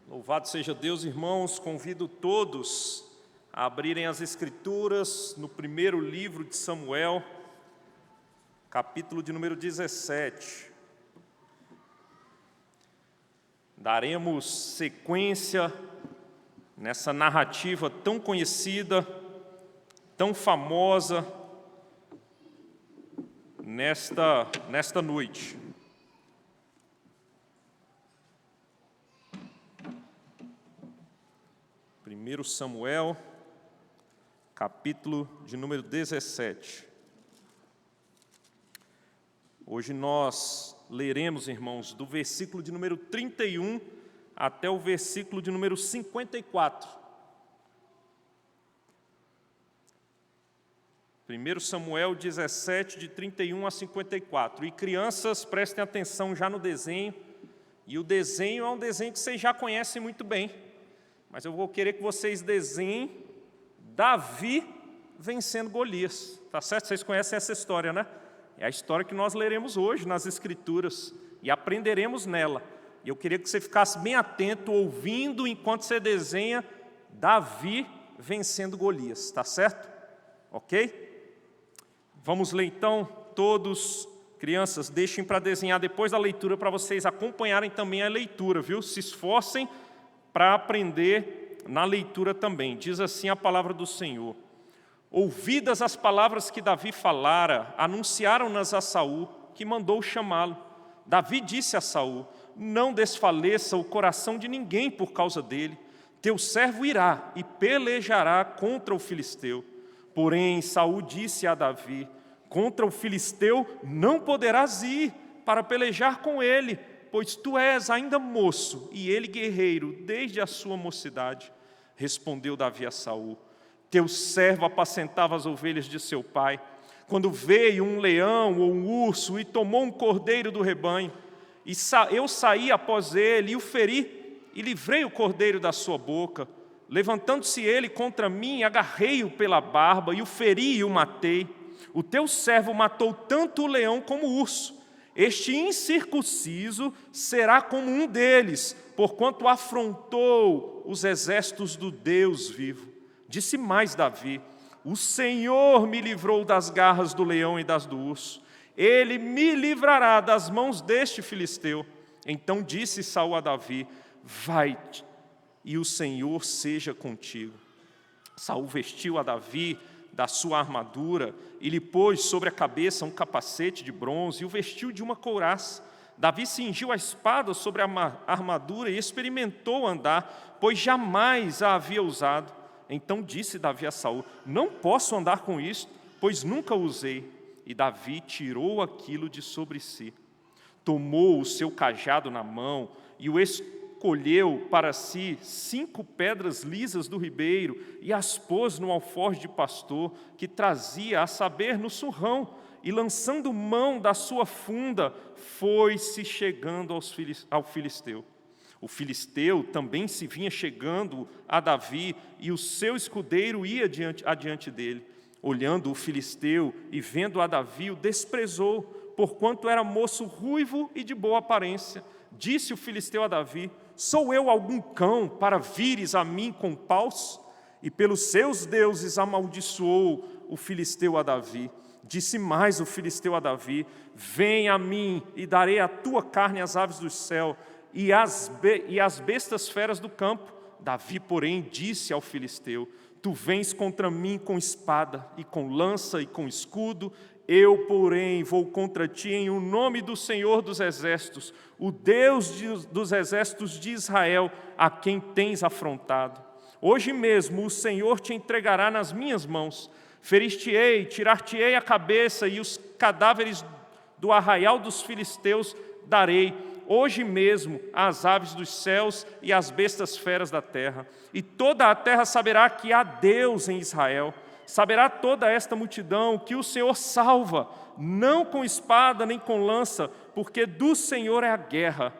Louvado seja Deus, irmãos. Convido todos a abrirem as Escrituras no primeiro livro de Samuel, capítulo de número 17. Daremos sequência nessa narrativa tão conhecida, tão famosa, nesta noite. 1 Samuel, capítulo de número 17. Hoje nós leremos, irmãos, do versículo de número 31 até o versículo de número 54. 1 Samuel 17, de 31 a 54. E crianças, prestem atenção já no desenho. E o desenho é um desenho que vocês já conhecem muito bem. Mas eu vou querer que vocês desenhem Davi vencendo Golias. Tá certo? Vocês conhecem essa história, né? É a história que nós leremos hoje nas Escrituras e aprenderemos nela. E eu queria que você ficasse bem atento, ouvindo enquanto você desenha Davi vencendo Golias. Tá certo? Ok? Vamos ler então, todos, crianças, deixem para desenhar depois da leitura para vocês acompanharem também a leitura, viu? Se esforcem para aprender na leitura também. Diz assim a palavra do Senhor: ouvidas as palavras que Davi falara, anunciaram-nas a Saul, que mandou chamá-lo. Davi disse a Saul: não desfaleça o coração de ninguém por causa dele. Teu servo irá e pelejará contra o filisteu. Porém, Saul disse a Davi: contra o filisteu não poderás ir para pelejar com ele, pois tu és ainda moço, e ele guerreiro desde a sua mocidade. Respondeu Davi a Saul: teu servo apacentava as ovelhas de seu pai, quando veio um leão ou um urso e tomou um cordeiro do rebanho, e eu saí após ele e o feri, e livrei o cordeiro da sua boca. Levantando-se ele contra mim, agarrei-o pela barba, e o feri e o matei. O teu servo matou tanto o leão como o urso. Este incircunciso será como um deles, porquanto afrontou os exércitos do Deus vivo. Disse mais Davi: o Senhor me livrou das garras do leão e das do urso. Ele me livrará das mãos deste filisteu. Então disse Saul a Davi: vai-te, e o Senhor seja contigo. Saul vestiu a Davi da sua armadura, e lhe pôs sobre a cabeça um capacete de bronze, e o vestiu de uma couraça. Davi cingiu a espada sobre a armadura e experimentou andar, pois jamais a havia usado. Então disse Davi a Saul: não posso andar com isto, pois nunca usei. E Davi tirou aquilo de sobre si. Tomou o seu cajado na mão e o escolheu para si 5 pedras lisas do ribeiro e as pôs no alforje de pastor que trazia, a saber, no surrão, e lançando mão da sua funda, foi-se chegando ao filisteu. O filisteu também se vinha chegando a Davi, e o seu escudeiro ia adiante dele. Olhando o filisteu e vendo a Davi, o desprezou, porquanto era moço ruivo e de boa aparência. Disse o filisteu a Davi: sou eu algum cão para vires a mim com paus? E pelos seus deuses amaldiçoou o filisteu a Davi. Disse mais o filisteu a Davi: vem a mim e darei a tua carne às aves do céu e às bestas feras do campo. Davi, porém, disse ao filisteu: tu vens contra mim com espada e com lança e com escudo. Eu, porém, vou contra ti em o nome do Senhor dos Exércitos, o Deus dos Exércitos de Israel, a quem tens afrontado. Hoje mesmo o Senhor te entregará nas minhas mãos. Ferir-te-ei, tirar-te-ei a cabeça, e os cadáveres do arraial dos filisteus darei hoje mesmo às aves dos céus e às bestas feras da terra. E toda a terra saberá que há Deus em Israel. Saberá toda esta multidão que o Senhor salva, não com espada nem com lança, porque do Senhor é a guerra,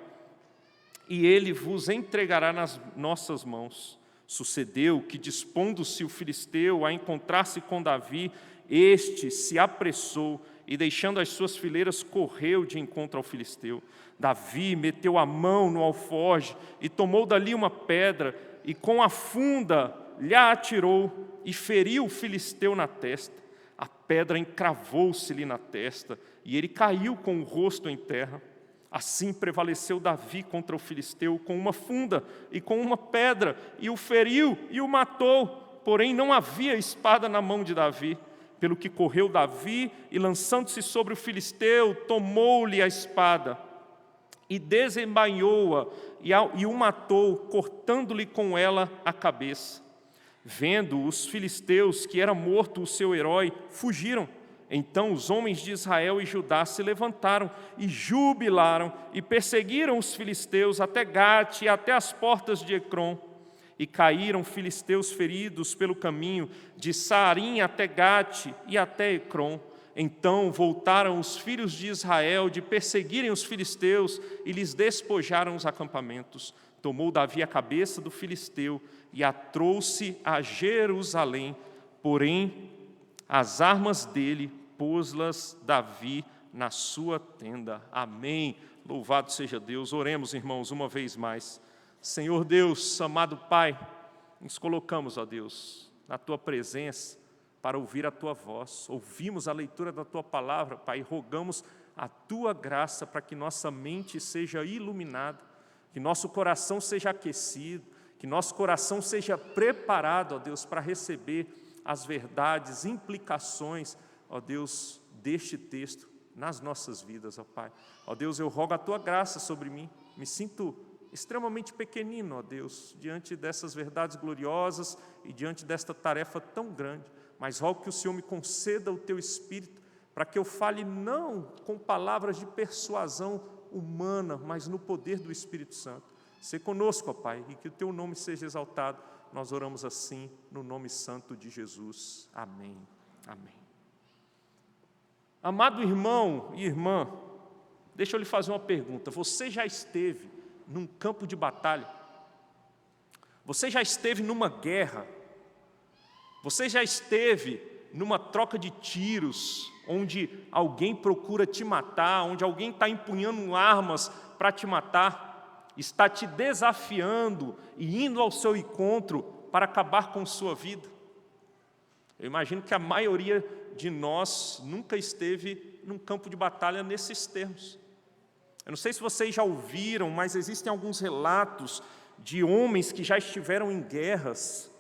e Ele vos entregará nas nossas mãos. Sucedeu que, dispondo-se o filisteu a encontrar-se com Davi, este se apressou e deixando as suas fileiras, correu de encontro ao filisteu. Davi meteu a mão no alforje e tomou dali uma pedra, e com a funda lhe atirou e feriu o filisteu na testa. A pedra encravou-se-lhe na testa, e ele caiu com o rosto em terra. Assim prevaleceu Davi contra o filisteu com uma funda e com uma pedra, e o feriu e o matou. Porém não havia espada na mão de Davi. Pelo que correu Davi, e lançando-se sobre o filisteu, tomou-lhe a espada, e desembainhou-a, e o matou, cortando-lhe com ela a cabeça. Vendo os filisteus que era morto o seu herói, fugiram. Então os homens de Israel e Judá se levantaram e jubilaram, e perseguiram os filisteus até Gate e até as portas de Ecrom. E caíram filisteus feridos pelo caminho, de Saarim até Gate e até Ecrom. Então voltaram os filhos de Israel de perseguirem os filisteus e lhes despojaram os acampamentos. Tomou Davi a cabeça do filisteu e a trouxe a Jerusalém, porém as armas dele pôs-las Davi na sua tenda. Amém. Louvado seja Deus. Oremos, irmãos, uma vez mais. Senhor Deus, amado Pai, nos colocamos, ó Deus, na Tua presença para ouvir a Tua voz. Ouvimos a leitura da Tua palavra, Pai, e rogamos a Tua graça para que nossa mente seja iluminada, que nosso coração seja aquecido, que nosso coração seja preparado, ó Deus, para receber as verdades, implicações, ó Deus, deste texto nas nossas vidas, ó Pai. Ó Deus, eu rogo a Tua graça sobre mim, me sinto extremamente pequenino, ó Deus, diante dessas verdades gloriosas e diante desta tarefa tão grande, mas rogo que o Senhor me conceda o Teu Espírito, para que eu fale não com palavras de persuasão humana, mas no poder do Espírito Santo. Sê conosco, ó Pai, e que o Teu nome seja exaltado. Nós oramos assim, no nome santo de Jesus. Amém. Amém. Amado irmão e irmã, deixa eu lhe fazer uma pergunta. Você já esteve num campo de batalha? Você já esteve numa guerra? Você já esteve numa troca de tiros, onde alguém procura te matar, onde alguém está empunhando armas para te matar, está te desafiando e indo ao seu encontro para acabar com sua vida? Eu imagino que a maioria de nós nunca esteve num campo de batalha nesses termos. Eu não sei se vocês já ouviram, mas existem alguns relatos de homens que já estiveram em guerras,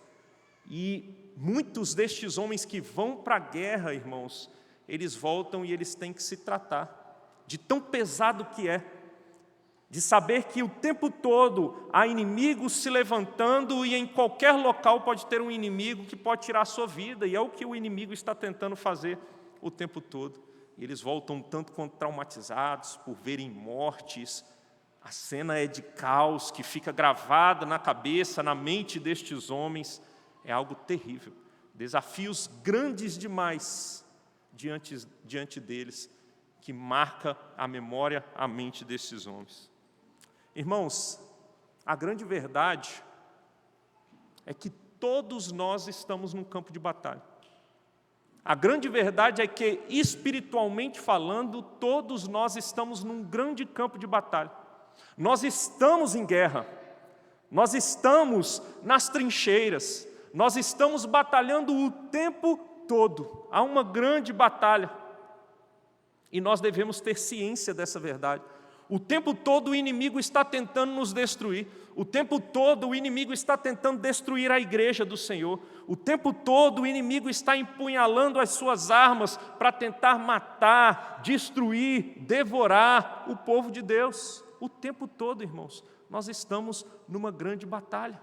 e muitos destes homens que vão para a guerra, irmãos, eles voltam e eles têm que se tratar, de tão pesado que é, de saber que o tempo todo há inimigos se levantando, e em qualquer local pode ter um inimigo que pode tirar a sua vida, e é o que o inimigo está tentando fazer o tempo todo. E eles voltam tanto quanto traumatizados por verem mortes. A cena é de caos que fica gravada na cabeça, na mente destes homens. É algo terrível. Desafios grandes demais diante deles, que marca a memória, a mente destes homens. Irmãos, a grande verdade é que todos nós estamos num campo de batalha. A grande verdade é que, espiritualmente falando, todos nós estamos num grande campo de batalha. Nós estamos em guerra, nós estamos nas trincheiras, nós estamos batalhando o tempo todo. Há uma grande batalha, e nós devemos ter ciência dessa verdade. O tempo todo o inimigo está tentando nos destruir. O tempo todo o inimigo está tentando destruir a igreja do Senhor. O tempo todo o inimigo está empunhalando as suas armas para tentar matar, destruir, devorar o povo de Deus. O tempo todo, irmãos, nós estamos numa grande batalha.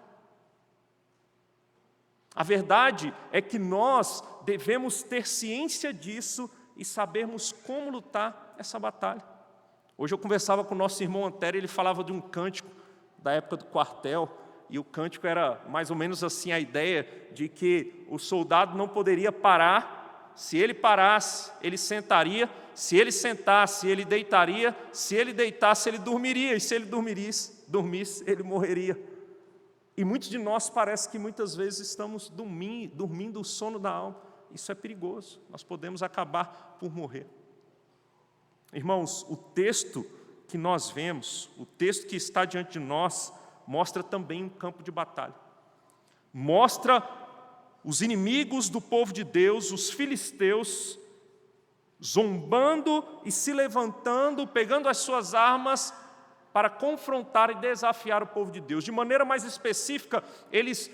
A verdade é que nós devemos ter ciência disso e sabermos como lutar essa batalha. Hoje eu conversava com o nosso irmão Antério, ele falava de um cântico da época do quartel, e o cântico era mais ou menos assim, a ideia de que o soldado não poderia parar. Se ele parasse, ele sentaria; se ele sentasse, ele deitaria; se ele deitasse, ele dormiria; e se ele dormisse, ele morreria. E muitos de nós parece que muitas vezes estamos dormindo o sono da alma. Isso é perigoso, nós podemos acabar por morrer. Irmãos, o texto que nós vemos, o texto que está diante de nós, mostra também um campo de batalha. Mostra os inimigos do povo de Deus, os filisteus, zombando e se levantando, pegando as suas armas para confrontar e desafiar o povo de Deus. De maneira mais específica, eles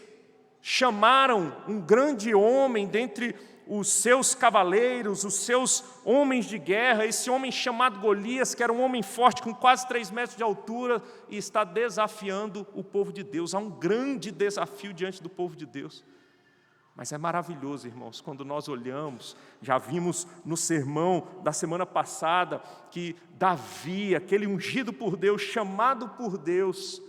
chamaram um grande homem dentre os seus cavaleiros, os seus homens de guerra, esse homem chamado Golias, que era um homem forte com quase 3 metros de altura, e está desafiando o povo de Deus. Há um grande desafio diante do povo de Deus. Mas é maravilhoso, irmãos, quando nós olhamos, já vimos no sermão da semana passada, que Davi, aquele ungido por Deus, chamado por Deus,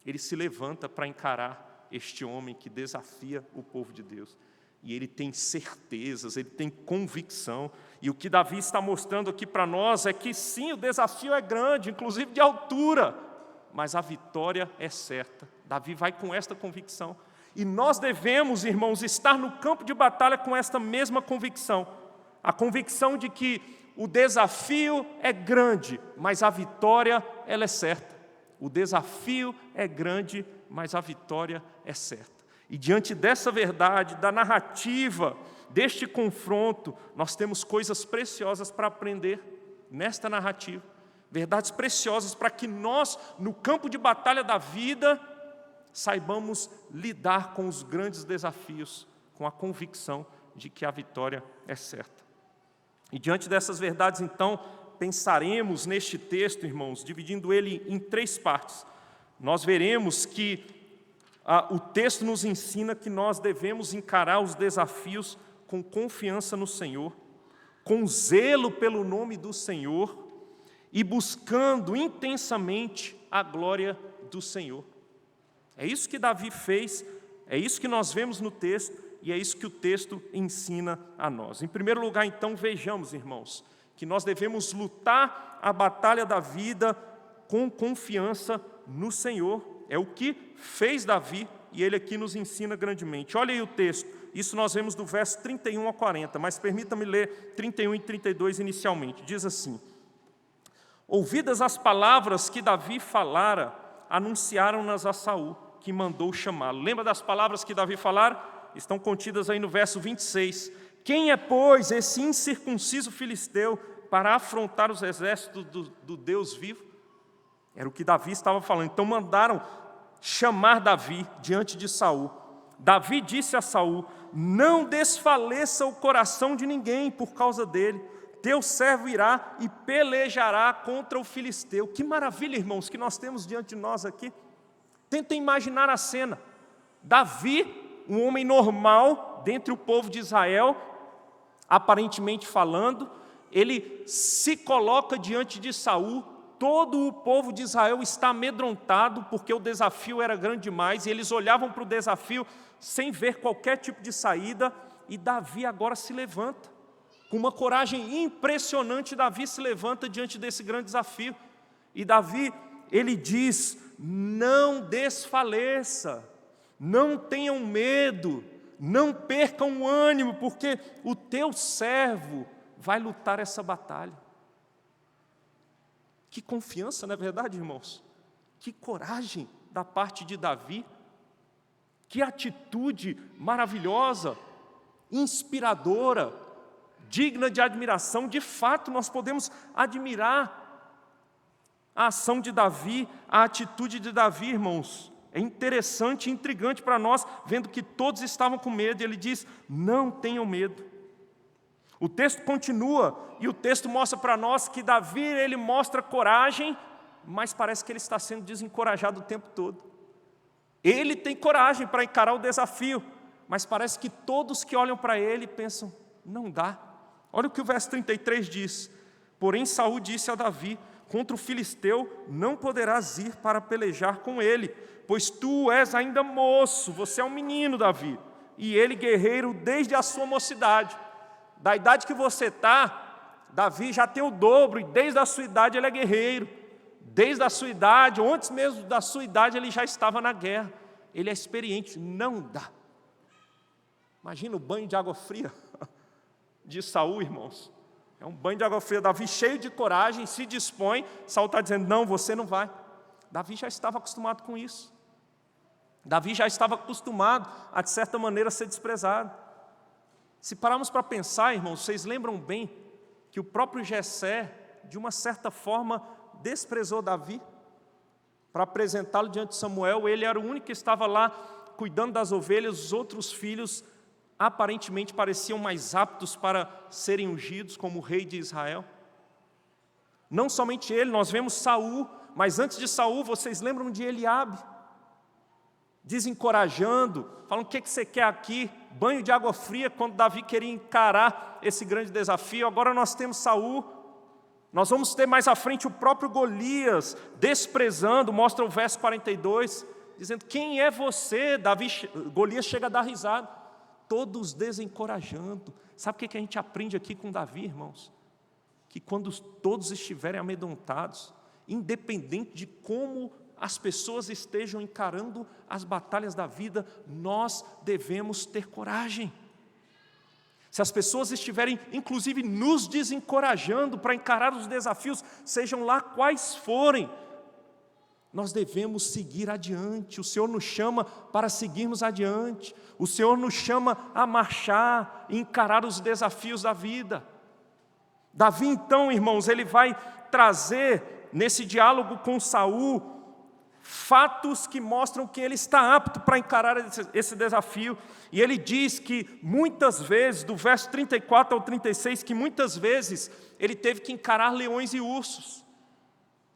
ele se levanta para encarar este homem que desafia o povo de Deus. E ele tem certezas, ele tem convicção. E o que Davi está mostrando aqui para nós é que sim, o desafio é grande, inclusive de altura, mas a vitória é certa. Davi vai com esta convicção. E nós devemos, irmãos, estar no campo de batalha com esta mesma convicção. A convicção de que o desafio é grande, mas a vitória ela é certa. O desafio é grande, mas a vitória é certa. E diante dessa verdade, da narrativa, deste confronto, nós temos coisas preciosas para aprender nesta narrativa. Verdades preciosas para que nós, no campo de batalha da vida, saibamos lidar com os grandes desafios, com a convicção de que a vitória é certa. E diante dessas verdades, então, pensaremos neste texto, irmãos, dividindo ele em 3 partes. Nós veremos que o texto nos ensina que nós devemos encarar os desafios com confiança no Senhor, com zelo pelo nome do Senhor e buscando intensamente a glória do Senhor. É isso que Davi fez, é isso que nós vemos no texto e é isso que o texto ensina a nós. Em primeiro lugar, então, vejamos, irmãos, que nós devemos lutar a batalha da vida com confiança no Senhor. É o que fez Davi e ele aqui nos ensina grandemente. Olha aí o texto, isso nós vemos do verso 31 a 40, mas permita-me ler 31 e 32 inicialmente. Diz assim: ouvidas as palavras que Davi falara, anunciaram-nas a Saul, que mandou chamá-lo. Lembra das palavras que Davi falara? Estão contidas aí no verso 26. Quem é, pois, esse incircunciso filisteu para afrontar os exércitos do Deus vivo? Era o que Davi estava falando. Então mandaram chamar Davi diante de Saul. Davi disse a Saul: não desfaleça o coração de ninguém por causa dele. Teu servo irá e pelejará contra o filisteu. Que maravilha, irmãos, que nós temos diante de nós aqui. Tentem imaginar a cena. Davi, um homem normal, dentre o povo de Israel, aparentemente falando, ele se coloca diante de Saul. Todo o povo de Israel está amedrontado, porque o desafio era grande demais, e eles olhavam para o desafio sem ver qualquer tipo de saída, e Davi agora se levanta. Com uma coragem impressionante, Davi se levanta diante desse grande desafio. E Davi, ele diz: não desfaleça, não tenham medo, não percam o ânimo, porque o teu servo vai lutar essa batalha. Que confiança, não é verdade, irmãos? Que coragem da parte de Davi, que atitude maravilhosa, inspiradora, digna de admiração. De fato, nós podemos admirar a ação de Davi, a atitude de Davi, irmãos. É interessante e intrigante para nós, vendo que todos estavam com medo, e ele diz: não tenham medo. O texto continua, e o texto mostra para nós que Davi, ele mostra coragem, mas parece que ele está sendo desencorajado o tempo todo. Ele tem coragem para encarar o desafio, mas parece que todos que olham para ele pensam: não dá. Olha o que o verso 33 diz: porém Saul disse a Davi: contra o filisteu não poderás ir para pelejar com ele, pois tu és ainda moço, você é um menino, Davi, e ele guerreiro desde a sua mocidade. Da idade que você está, Davi já tem o dobro, e desde a sua idade ele é guerreiro. Desde a sua idade, ou antes mesmo da sua idade, ele já estava na guerra. Ele é experiente, não dá. Imagina o banho de água fria de Saul, irmãos. É um banho de água fria. Davi, cheio de coragem, se dispõe. Saul está dizendo, não, você não vai. Davi já estava acostumado com isso. Davi já estava acostumado a, de certa maneira, ser desprezado. Se pararmos para pensar, irmãos, vocês lembram bem que o próprio Jessé, de uma certa forma, desprezou Davi para apresentá-lo diante de Samuel. Ele era o único que estava lá cuidando das ovelhas. Os outros filhos aparentemente pareciam mais aptos para serem ungidos como rei de Israel. Não somente ele, nós vemos Saul, mas antes de Saul, vocês lembram de Eliabe? Desencorajando, falando, o que você quer aqui? Banho de água fria, quando Davi queria encarar esse grande desafio. Agora nós temos Saul, nós vamos ter mais à frente o próprio Golias, desprezando, mostra o verso 42, dizendo, quem é você? Golias chega a dar risada, todos desencorajando. Sabe o que a gente aprende aqui com Davi, irmãos? Que quando todos estiverem amedrontados, independente de como as pessoas estejam encarando as batalhas da vida, nós devemos ter coragem. Se as pessoas estiverem, inclusive, nos desencorajando para encarar os desafios, sejam lá quais forem, nós devemos seguir adiante. O Senhor nos chama para seguirmos adiante. O Senhor nos chama a marchar e encarar os desafios da vida. Davi, então, irmãos, ele vai trazer, nesse diálogo com Saul, fatos que mostram que ele está apto para encarar esse desafio. E ele diz que muitas vezes, do verso 34 ao 36, que muitas vezes ele teve que encarar leões e ursos.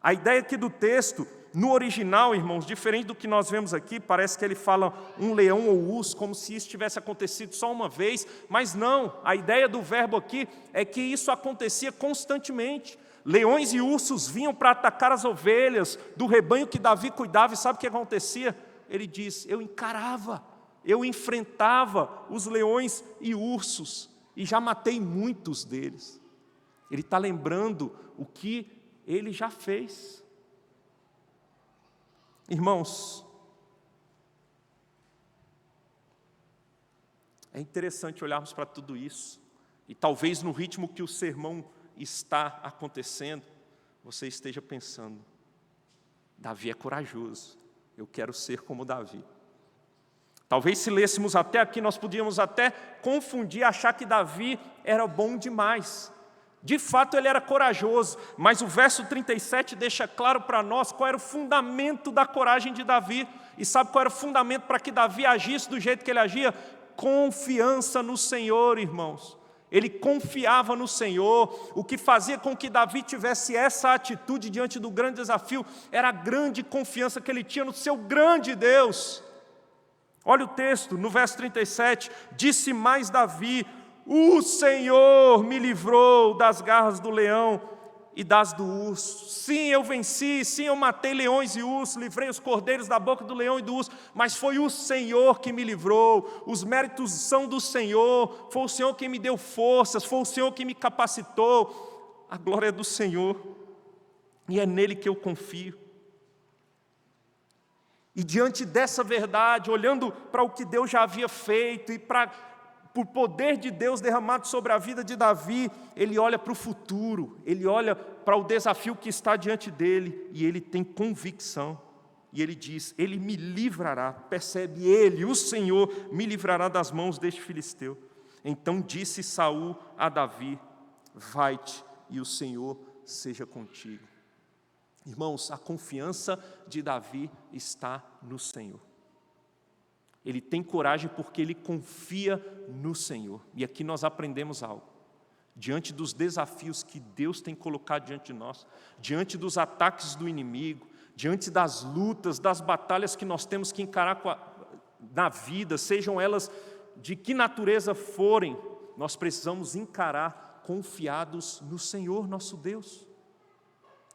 A ideia aqui do texto, no original, irmãos, diferente do que nós vemos aqui, parece que ele fala um leão ou urso, como se isso tivesse acontecido só uma vez, mas não, a ideia do verbo aqui é que isso acontecia constantemente. Leões e ursos vinham para atacar as ovelhas do rebanho que Davi cuidava, e sabe o que acontecia? Ele diz, eu encarava, eu enfrentava os leões e ursos, e já matei muitos deles. Ele está lembrando o que ele já fez. Irmãos, é interessante olharmos para tudo isso, e talvez no ritmo que o sermão está acontecendo, você esteja pensando, Davi é corajoso, eu quero ser como Davi. Talvez se lêssemos até aqui, nós podíamos até confundir, achar que Davi era bom demais. De fato ele era corajoso, mas o verso 37 deixa claro para nós qual era o fundamento da coragem de Davi. E sabe qual era o fundamento para que Davi agisse do jeito que ele agia? Confiança no Senhor, irmãos. Ele confiava no Senhor. O que fazia com que Davi tivesse essa atitude diante do grande desafio era a grande confiança que ele tinha no seu grande Deus. Olha o texto, no verso 37, disse mais Davi, o Senhor me livrou das garras do leão e das do urso. Sim, eu venci, sim, eu matei leões e ursos, livrei os cordeiros da boca do leão e do urso, mas foi o Senhor que me livrou, os méritos são do Senhor, foi o Senhor que me deu forças, foi o Senhor que me capacitou, a glória é do Senhor, e é nele que eu confio. E diante dessa verdade, olhando para o que Deus já havia feito e por poder de Deus derramado sobre a vida de Davi, ele olha para o futuro, ele olha para o desafio que está diante dele, e ele tem convicção, e ele diz, ele me livrará, percebe, ele, o Senhor, me livrará das mãos deste filisteu. Então disse Saul a Davi, vai-te, e o Senhor seja contigo. Irmãos, a confiança de Davi está no Senhor. Ele tem coragem porque ele confia no Senhor. E aqui nós aprendemos algo. Diante dos desafios que Deus tem colocado diante de nós, diante dos ataques do inimigo, diante das lutas, das batalhas que nós temos que encarar na vida, sejam elas de que natureza forem, nós precisamos encarar confiados no Senhor nosso Deus.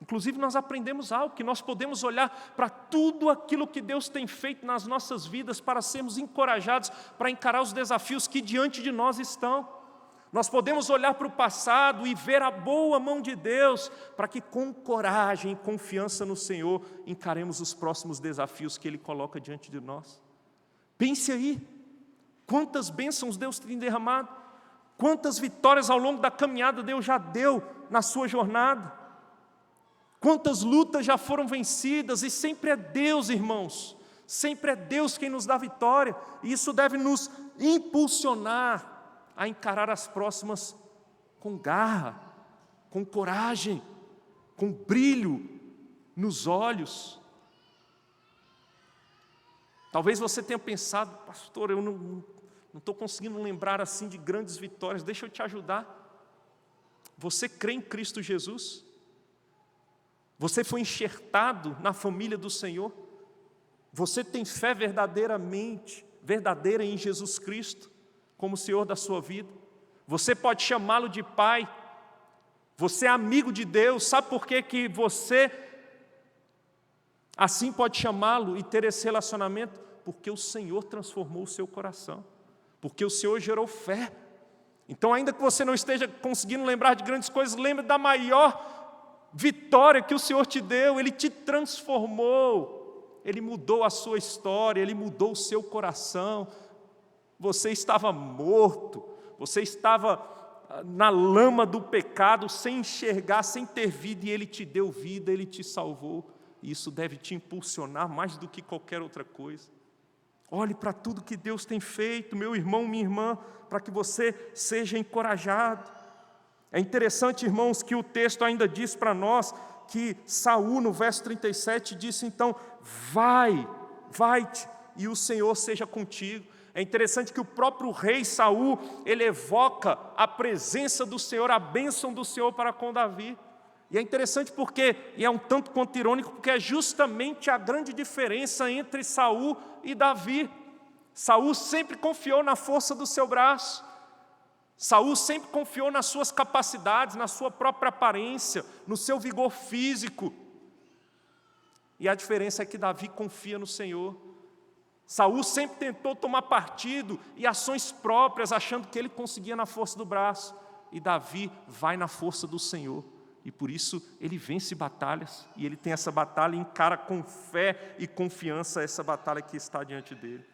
Inclusive nós aprendemos algo, que nós podemos olhar para tudo aquilo que Deus tem feito nas nossas vidas para sermos encorajados para encarar os desafios que diante de nós estão. Nós podemos olhar para o passado e ver a boa mão de Deus para que com coragem e confiança no Senhor encaremos os próximos desafios que Ele coloca diante de nós. Pense aí, quantas bênçãos Deus tem derramado. Quantas vitórias ao longo da caminhada Deus já deu na sua jornada? Quantas lutas já foram vencidas? E sempre é Deus, irmãos, sempre é Deus quem nos dá vitória. E isso deve nos impulsionar a encarar as próximas com garra, com coragem, com brilho nos olhos. Talvez você tenha pensado, pastor, eu não estou conseguindo lembrar assim de grandes vitórias. Deixa eu te ajudar. Você crê em Cristo Jesus? Você foi enxertado na família do Senhor? Você tem fé verdadeira em Jesus Cristo, como Senhor da sua vida? Você pode chamá-lo de Pai? Você é amigo de Deus? Sabe por que você assim pode chamá-lo e ter esse relacionamento? Porque o Senhor transformou o seu coração, porque o Senhor gerou fé. Então, ainda que você não esteja conseguindo lembrar de grandes coisas, lembre da maior vitória que o Senhor te deu. Ele te transformou, Ele mudou a sua história, Ele mudou o seu coração. Você estava morto, você estava na lama do pecado, sem enxergar, sem ter vida, e Ele te deu vida, Ele te salvou. E isso deve te impulsionar mais do que qualquer outra coisa. Olhe para tudo que Deus tem feito, meu irmão, minha irmã, para que você seja encorajado. É interessante, irmãos, que o texto ainda diz para nós que Saul, no verso 37, disse então: vai-te, e o Senhor seja contigo. É interessante que o próprio rei Saul, ele evoca a presença do Senhor, a bênção do Senhor para com Davi. E é interessante porque, e é um tanto quanto irônico, porque é justamente a grande diferença entre Saul e Davi. Saul sempre confiou na força do seu braço. Saul sempre confiou nas suas capacidades, na sua própria aparência, no seu vigor físico. E a diferença é que Davi confia no Senhor. Saul sempre tentou tomar partido e ações próprias, achando que ele conseguia na força do braço. E Davi vai na força do Senhor. E por isso ele vence batalhas. E ele tem essa batalha e encara com fé e confiança essa batalha que está diante dele.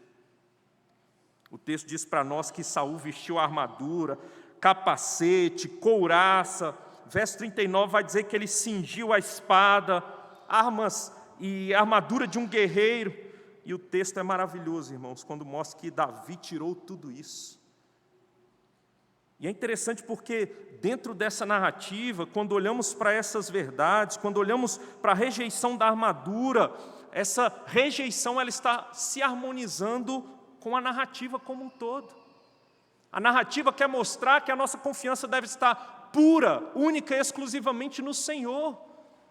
O texto diz para nós que Saul vestiu a armadura, capacete, couraça. Verso 39 vai dizer que ele cingiu a espada, armas e armadura de um guerreiro. E o texto é maravilhoso, irmãos, quando mostra que Davi tirou tudo isso. E é interessante porque dentro dessa narrativa, quando olhamos para essas verdades, quando olhamos para a rejeição da armadura, essa rejeição ela está se harmonizando com a narrativa como um todo. A narrativa quer mostrar que a nossa confiança deve estar pura, única e exclusivamente no Senhor.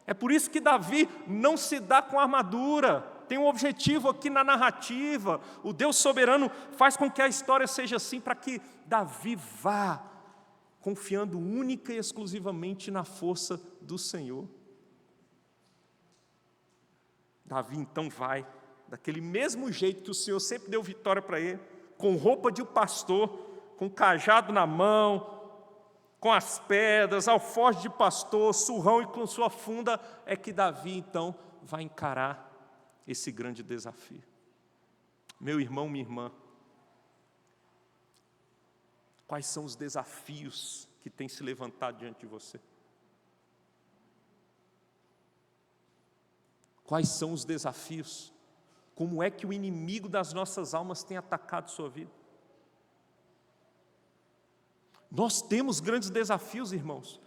É por isso que Davi não se dá com armadura. Tem um objetivo aqui na narrativa. O Deus soberano faz com que a história seja assim, para que Davi vá confiando única e exclusivamente na força do Senhor. Davi então vai, daquele mesmo jeito que o Senhor sempre deu vitória para ele, com roupa de pastor, com cajado na mão, com as pedras, alforje de pastor, surrão e com sua funda, é que Davi então vai encarar esse grande desafio. Meu irmão, minha irmã, quais são os desafios que têm se levantado diante de você? Quais são os desafios? Como é que o inimigo das nossas almas tem atacado sua vida? Nós temos grandes desafios, irmãos.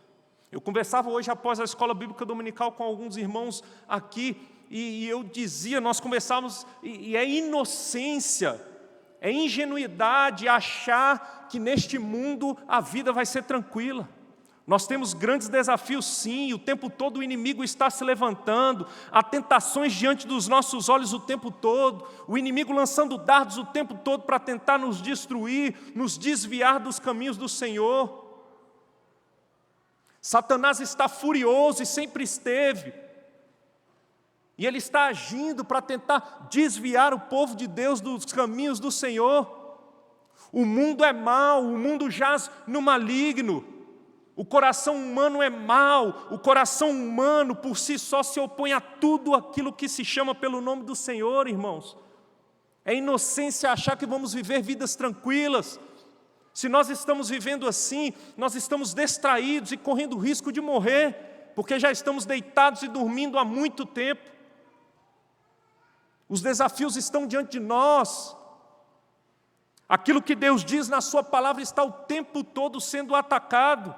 Eu conversava hoje após a escola bíblica dominical com alguns irmãos aqui, e eu dizia, nós conversávamos, e é inocência, é ingenuidade achar que neste mundo a vida vai ser tranquila. Nós temos grandes desafios sim, o tempo todo o inimigo está se levantando, há tentações diante dos nossos olhos o tempo todo, o inimigo lançando dardos o tempo todo para tentar nos destruir, nos desviar dos caminhos do Senhor. Satanás está furioso e sempre esteve, e ele está agindo para tentar desviar o povo de Deus dos caminhos do Senhor. O mundo é mau, o mundo jaz no maligno. O coração humano é mau, o coração humano por si só se opõe a tudo aquilo que se chama pelo nome do Senhor, irmãos. É inocência achar que vamos viver vidas tranquilas. Se nós estamos vivendo assim, nós estamos distraídos e correndo o risco de morrer, porque já estamos deitados e dormindo há muito tempo. Os desafios estão diante de nós. Aquilo que Deus diz na sua palavra está o tempo todo sendo atacado.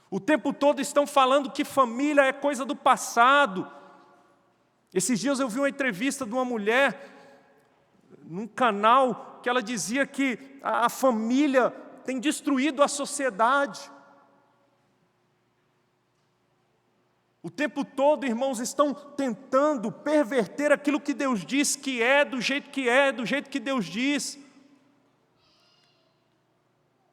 O tempo todo estão falando que família é coisa do passado. Esses dias eu vi uma entrevista de uma mulher num canal que ela dizia que a família tem destruído a sociedade. O tempo todo, irmãos, estão tentando perverter aquilo que Deus diz que é, do jeito que Deus diz.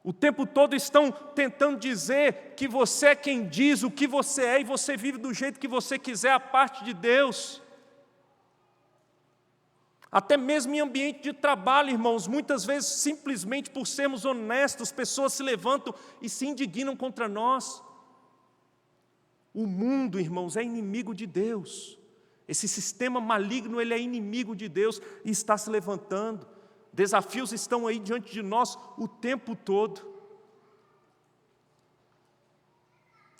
O tempo todo estão tentando dizer que você é quem diz o que você é e você vive do jeito que você quiser a parte de Deus. Até mesmo em ambiente de trabalho, irmãos, muitas vezes, simplesmente por sermos honestos, pessoas se levantam e se indignam contra nós. O mundo, irmãos, é inimigo de Deus. Esse sistema maligno, ele é inimigo de Deus e está se levantando. Desafios estão aí diante de nós o tempo todo.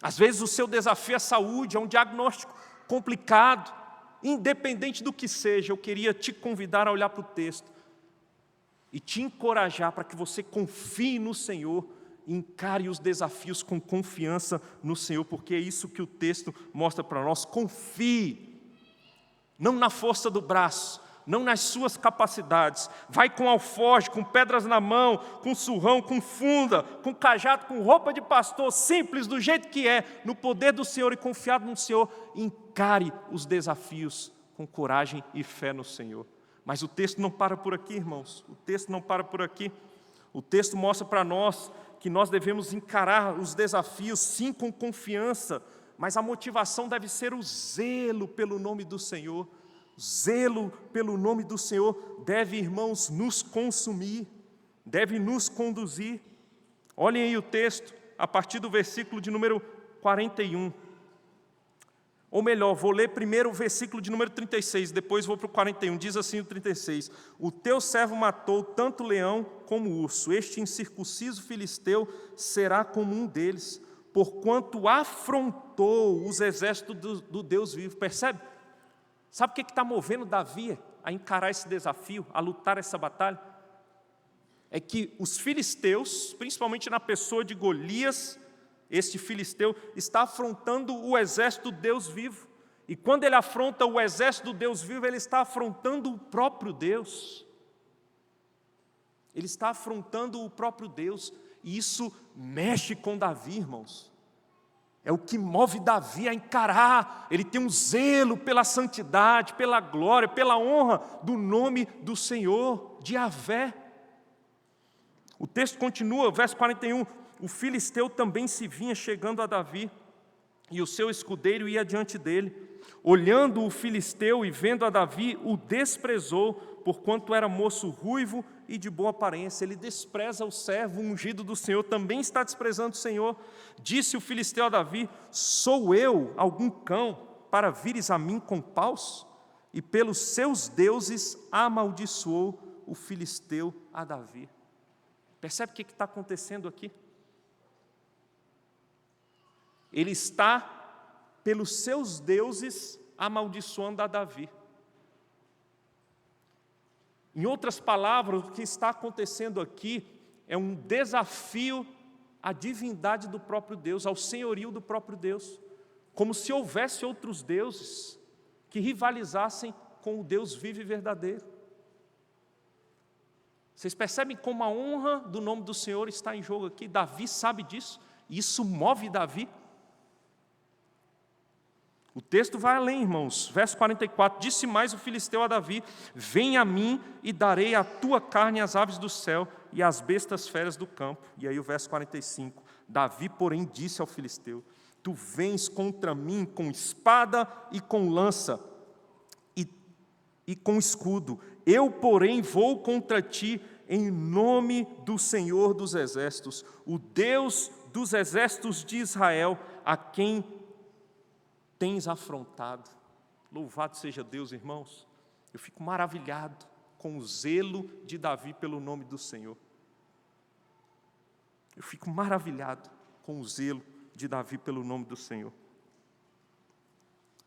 Às vezes o seu desafio é saúde, é um diagnóstico complicado. Independente do que seja, eu queria te convidar a olhar para o texto e te encorajar para que você confie no Senhor e encare os desafios com confiança no Senhor, porque é isso que o texto mostra para nós. Confie, não na força do braço, não nas suas capacidades. Vai com alforje, com pedras na mão, com surrão, com funda, com cajado, com roupa de pastor, simples, do jeito que é, no poder do Senhor e confiado no Senhor. Encare os desafios com coragem e fé no Senhor. Mas o texto não para por aqui, irmãos. O texto não para por aqui. O texto mostra para nós que nós devemos encarar os desafios, sim, com confiança, mas a motivação deve ser o zelo pelo nome do Senhor. Zelo pelo nome do Senhor deve, irmãos, nos consumir, deve nos conduzir. Olhem aí o texto, a partir do versículo de número 41. Ou melhor, vou ler primeiro o versículo de número 36, depois vou para o 41. Diz assim o 36: O teu servo matou tanto leão como urso, este incircunciso filisteu será como um deles, porquanto afrontou os exércitos do Deus vivo. Percebe? Sabe o que está movendo Davi a encarar esse desafio, a lutar essa batalha? É que os filisteus, principalmente na pessoa de Golias, este filisteu está afrontando o exército do Deus vivo. E quando ele afronta o exército do Deus vivo, ele está afrontando o próprio Deus. Ele está afrontando o próprio Deus. E isso mexe com Davi, irmãos. É o que move Davi a encarar. Ele tem um zelo pela santidade, pela glória, pela honra do nome do Senhor, de Yahvé. O texto continua, verso 41. O filisteu também se vinha chegando a Davi, e o seu escudeiro ia diante dele. Olhando o filisteu e vendo a Davi, o desprezou, porquanto era moço ruivo e de boa aparência. Ele despreza o servo ungido do Senhor, também está desprezando o Senhor. Disse o filisteu a Davi: Sou eu algum cão para vires a mim com paus? E pelos seus deuses amaldiçoou o filisteu a Davi. Percebe o que está acontecendo aqui? Ele está, pelos seus deuses, amaldiçoando a Davi. Em outras palavras, o que está acontecendo aqui é um desafio à divindade do próprio Deus, ao senhorio do próprio Deus, como se houvesse outros deuses que rivalizassem com o Deus vivo e verdadeiro. Vocês percebem como a honra do nome do Senhor está em jogo aqui? Davi sabe disso, e isso move Davi. O texto vai além, irmãos. Verso 44, disse mais o filisteu a Davi: Vem a mim e darei a tua carne às aves do céu e às bestas feras do campo. E aí o verso 45, Davi, porém, disse ao filisteu: Tu vens contra mim com espada e com lança e com escudo. Eu, porém, vou contra ti em nome do Senhor dos exércitos, o Deus dos exércitos de Israel, a quem tens afrontado. Louvado seja Deus, irmãos. Eu fico maravilhado com o zelo de Davi pelo nome do Senhor. Eu fico maravilhado com o zelo de Davi pelo nome do Senhor.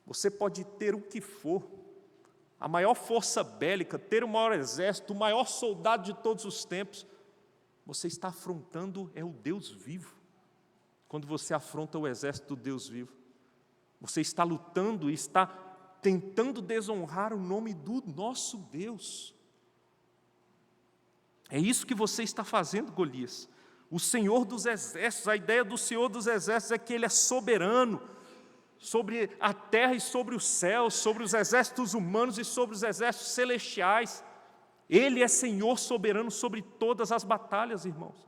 Você pode ter o que for, a maior força bélica, ter o maior exército, o maior soldado de todos os tempos. Você está afrontando o Deus vivo. Quando você afronta o exército do Deus vivo, você está lutando e está tentando desonrar o nome do nosso Deus. É isso que você está fazendo, Golias. O Senhor dos Exércitos, a ideia do Senhor dos Exércitos é que Ele é soberano sobre a terra e sobre os céus, sobre os exércitos humanos e sobre os exércitos celestiais. Ele é Senhor soberano sobre todas as batalhas, irmãos.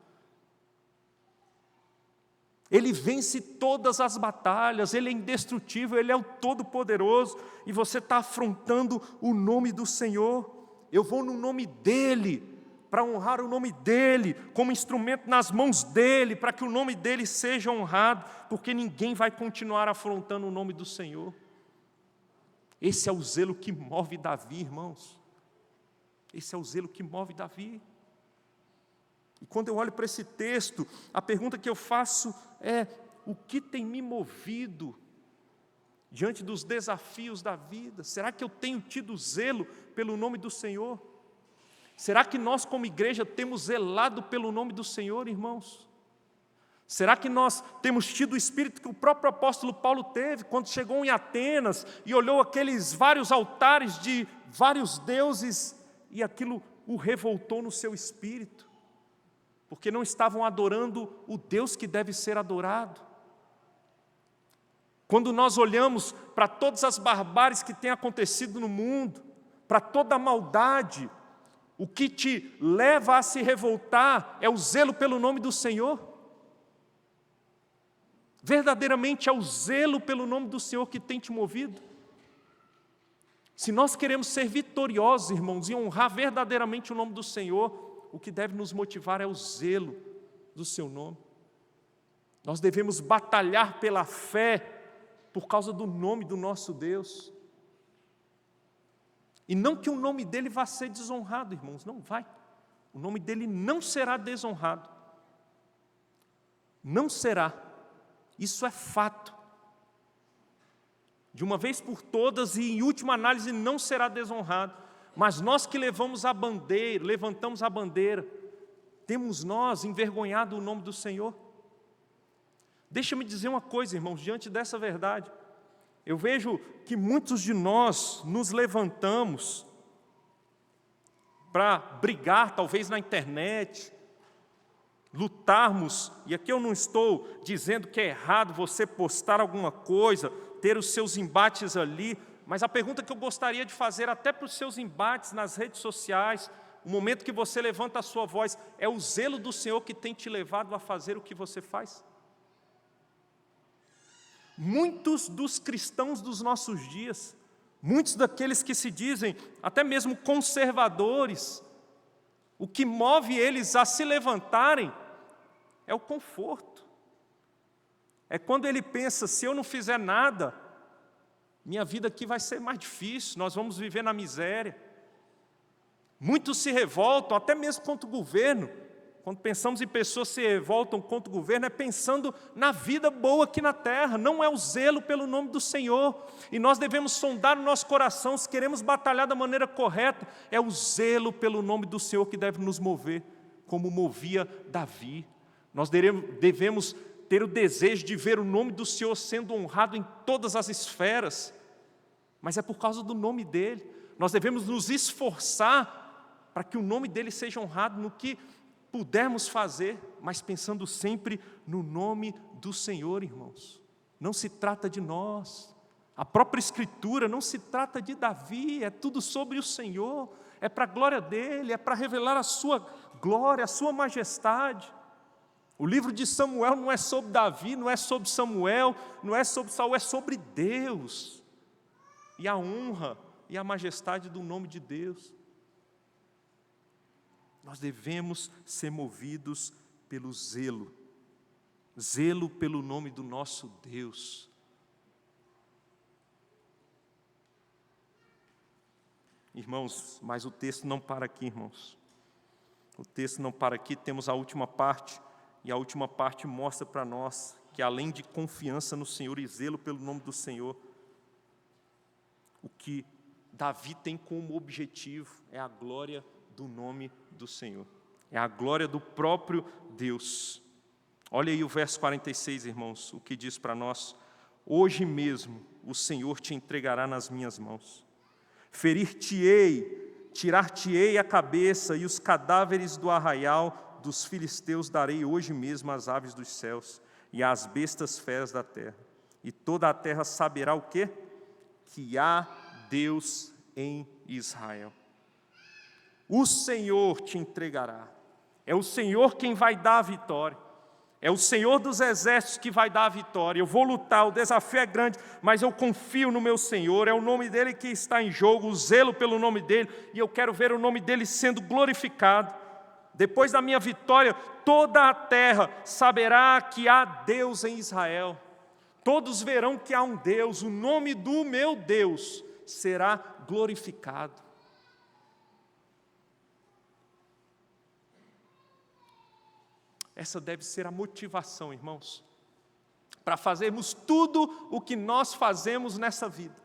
Ele vence todas as batalhas, Ele é indestrutível, Ele é o Todo-Poderoso, e você está afrontando o nome do Senhor. Eu vou no nome dEle, para honrar o nome dEle, como instrumento nas mãos dEle, para que o nome dEle seja honrado, porque ninguém vai continuar afrontando o nome do Senhor. Esse é o zelo que move Davi, irmãos. Esse é o zelo que move Davi. E quando eu olho para esse texto, a pergunta que eu faço é: o que tem me movido diante dos desafios da vida? Será que eu tenho tido zelo pelo nome do Senhor? Será que nós, como igreja, temos zelado pelo nome do Senhor, irmãos? Será que nós temos tido o espírito que o próprio apóstolo Paulo teve quando chegou em Atenas e olhou aqueles vários altares de vários deuses e aquilo o revoltou no seu espírito? Porque não estavam adorando o Deus que deve ser adorado. Quando nós olhamos para todas as barbáries que têm acontecido no mundo, para toda a maldade, o que te leva a se revoltar é o zelo pelo nome do Senhor? Verdadeiramente é o zelo pelo nome do Senhor que tem te movido? Se nós queremos ser vitoriosos, irmãos, e honrar verdadeiramente o nome do Senhor, o que deve nos motivar é o zelo do seu nome. Nós devemos batalhar pela fé por causa do nome do nosso Deus. E não que o nome dele vá ser desonrado, irmãos, não vai. O nome dele não será desonrado. Não será. Isso é fato. De uma vez por todas e em última análise não será desonrado. Mas nós que levantamos a bandeira, temos nós envergonhado o nome do Senhor? Deixa-me dizer uma coisa, irmãos, diante dessa verdade. Eu vejo que muitos de nós nos levantamos para brigar, talvez na internet, lutarmos, e aqui eu não estou dizendo que é errado você postar alguma coisa, ter os seus embates ali, mas a pergunta que eu gostaria de fazer até para os seus embates nas redes sociais, o momento que você levanta a sua voz, é o zelo do Senhor que tem te levado a fazer o que você faz? Muitos dos cristãos dos nossos dias, muitos daqueles que se dizem até mesmo conservadores, o que move eles a se levantarem é o conforto. É quando ele pensa, se eu não fizer nada, minha vida aqui vai ser mais difícil, nós vamos viver na miséria. Muitos se revoltam, até mesmo contra o governo. Quando pensamos em pessoas que se revoltam contra o governo, é pensando na vida boa aqui na terra, não é o zelo pelo nome do Senhor. E nós devemos sondar o nosso coração, se queremos batalhar da maneira correta, é o zelo pelo nome do Senhor que deve nos mover, como movia Davi. Nós devemos ter o desejo de ver o nome do Senhor sendo honrado em todas as esferas, mas é por causa do nome dEle. Nós devemos nos esforçar para que o nome dEle seja honrado no que pudermos fazer, mas pensando sempre no nome do Senhor, irmãos. Não se trata de nós. A própria Escritura não se trata de Davi, é tudo sobre o Senhor, é para a glória dEle, é para revelar a sua glória, a sua majestade. O livro de Samuel não é sobre Davi, não é sobre Samuel, não é sobre Saul, é sobre Deus. E a honra e a majestade do nome de Deus. Nós devemos ser movidos pelo zelo. Zelo pelo nome do nosso Deus. Irmãos, mas o texto não para aqui, irmãos. O texto não para aqui, temos a última parte. E a última parte mostra para nós que, além de confiança no Senhor e zelo pelo nome do Senhor, o que Davi tem como objetivo é a glória do nome do Senhor. É a glória do próprio Deus. Olha aí o verso 46, irmãos, o que diz para nós: hoje mesmo o Senhor te entregará nas minhas mãos. Ferir-te-ei, tirar-te-ei a cabeça, e os cadáveres do arraial dos filisteus darei hoje mesmo às aves dos céus e às bestas feras da terra. E toda a terra saberá o quê? Que há Deus em Israel. O Senhor te entregará. É o Senhor quem vai dar a vitória. É o Senhor dos exércitos que vai dar a vitória. Eu vou lutar, o desafio é grande, mas eu confio no meu Senhor. É o nome dEle que está em jogo, o zelo pelo nome dEle, e eu quero ver o nome dEle sendo glorificado. Depois da minha vitória, toda a terra saberá que há Deus em Israel. Todos verão que há um Deus, o nome do meu Deus será glorificado. Essa deve ser a motivação, irmãos, para fazermos tudo o que nós fazemos nessa vida.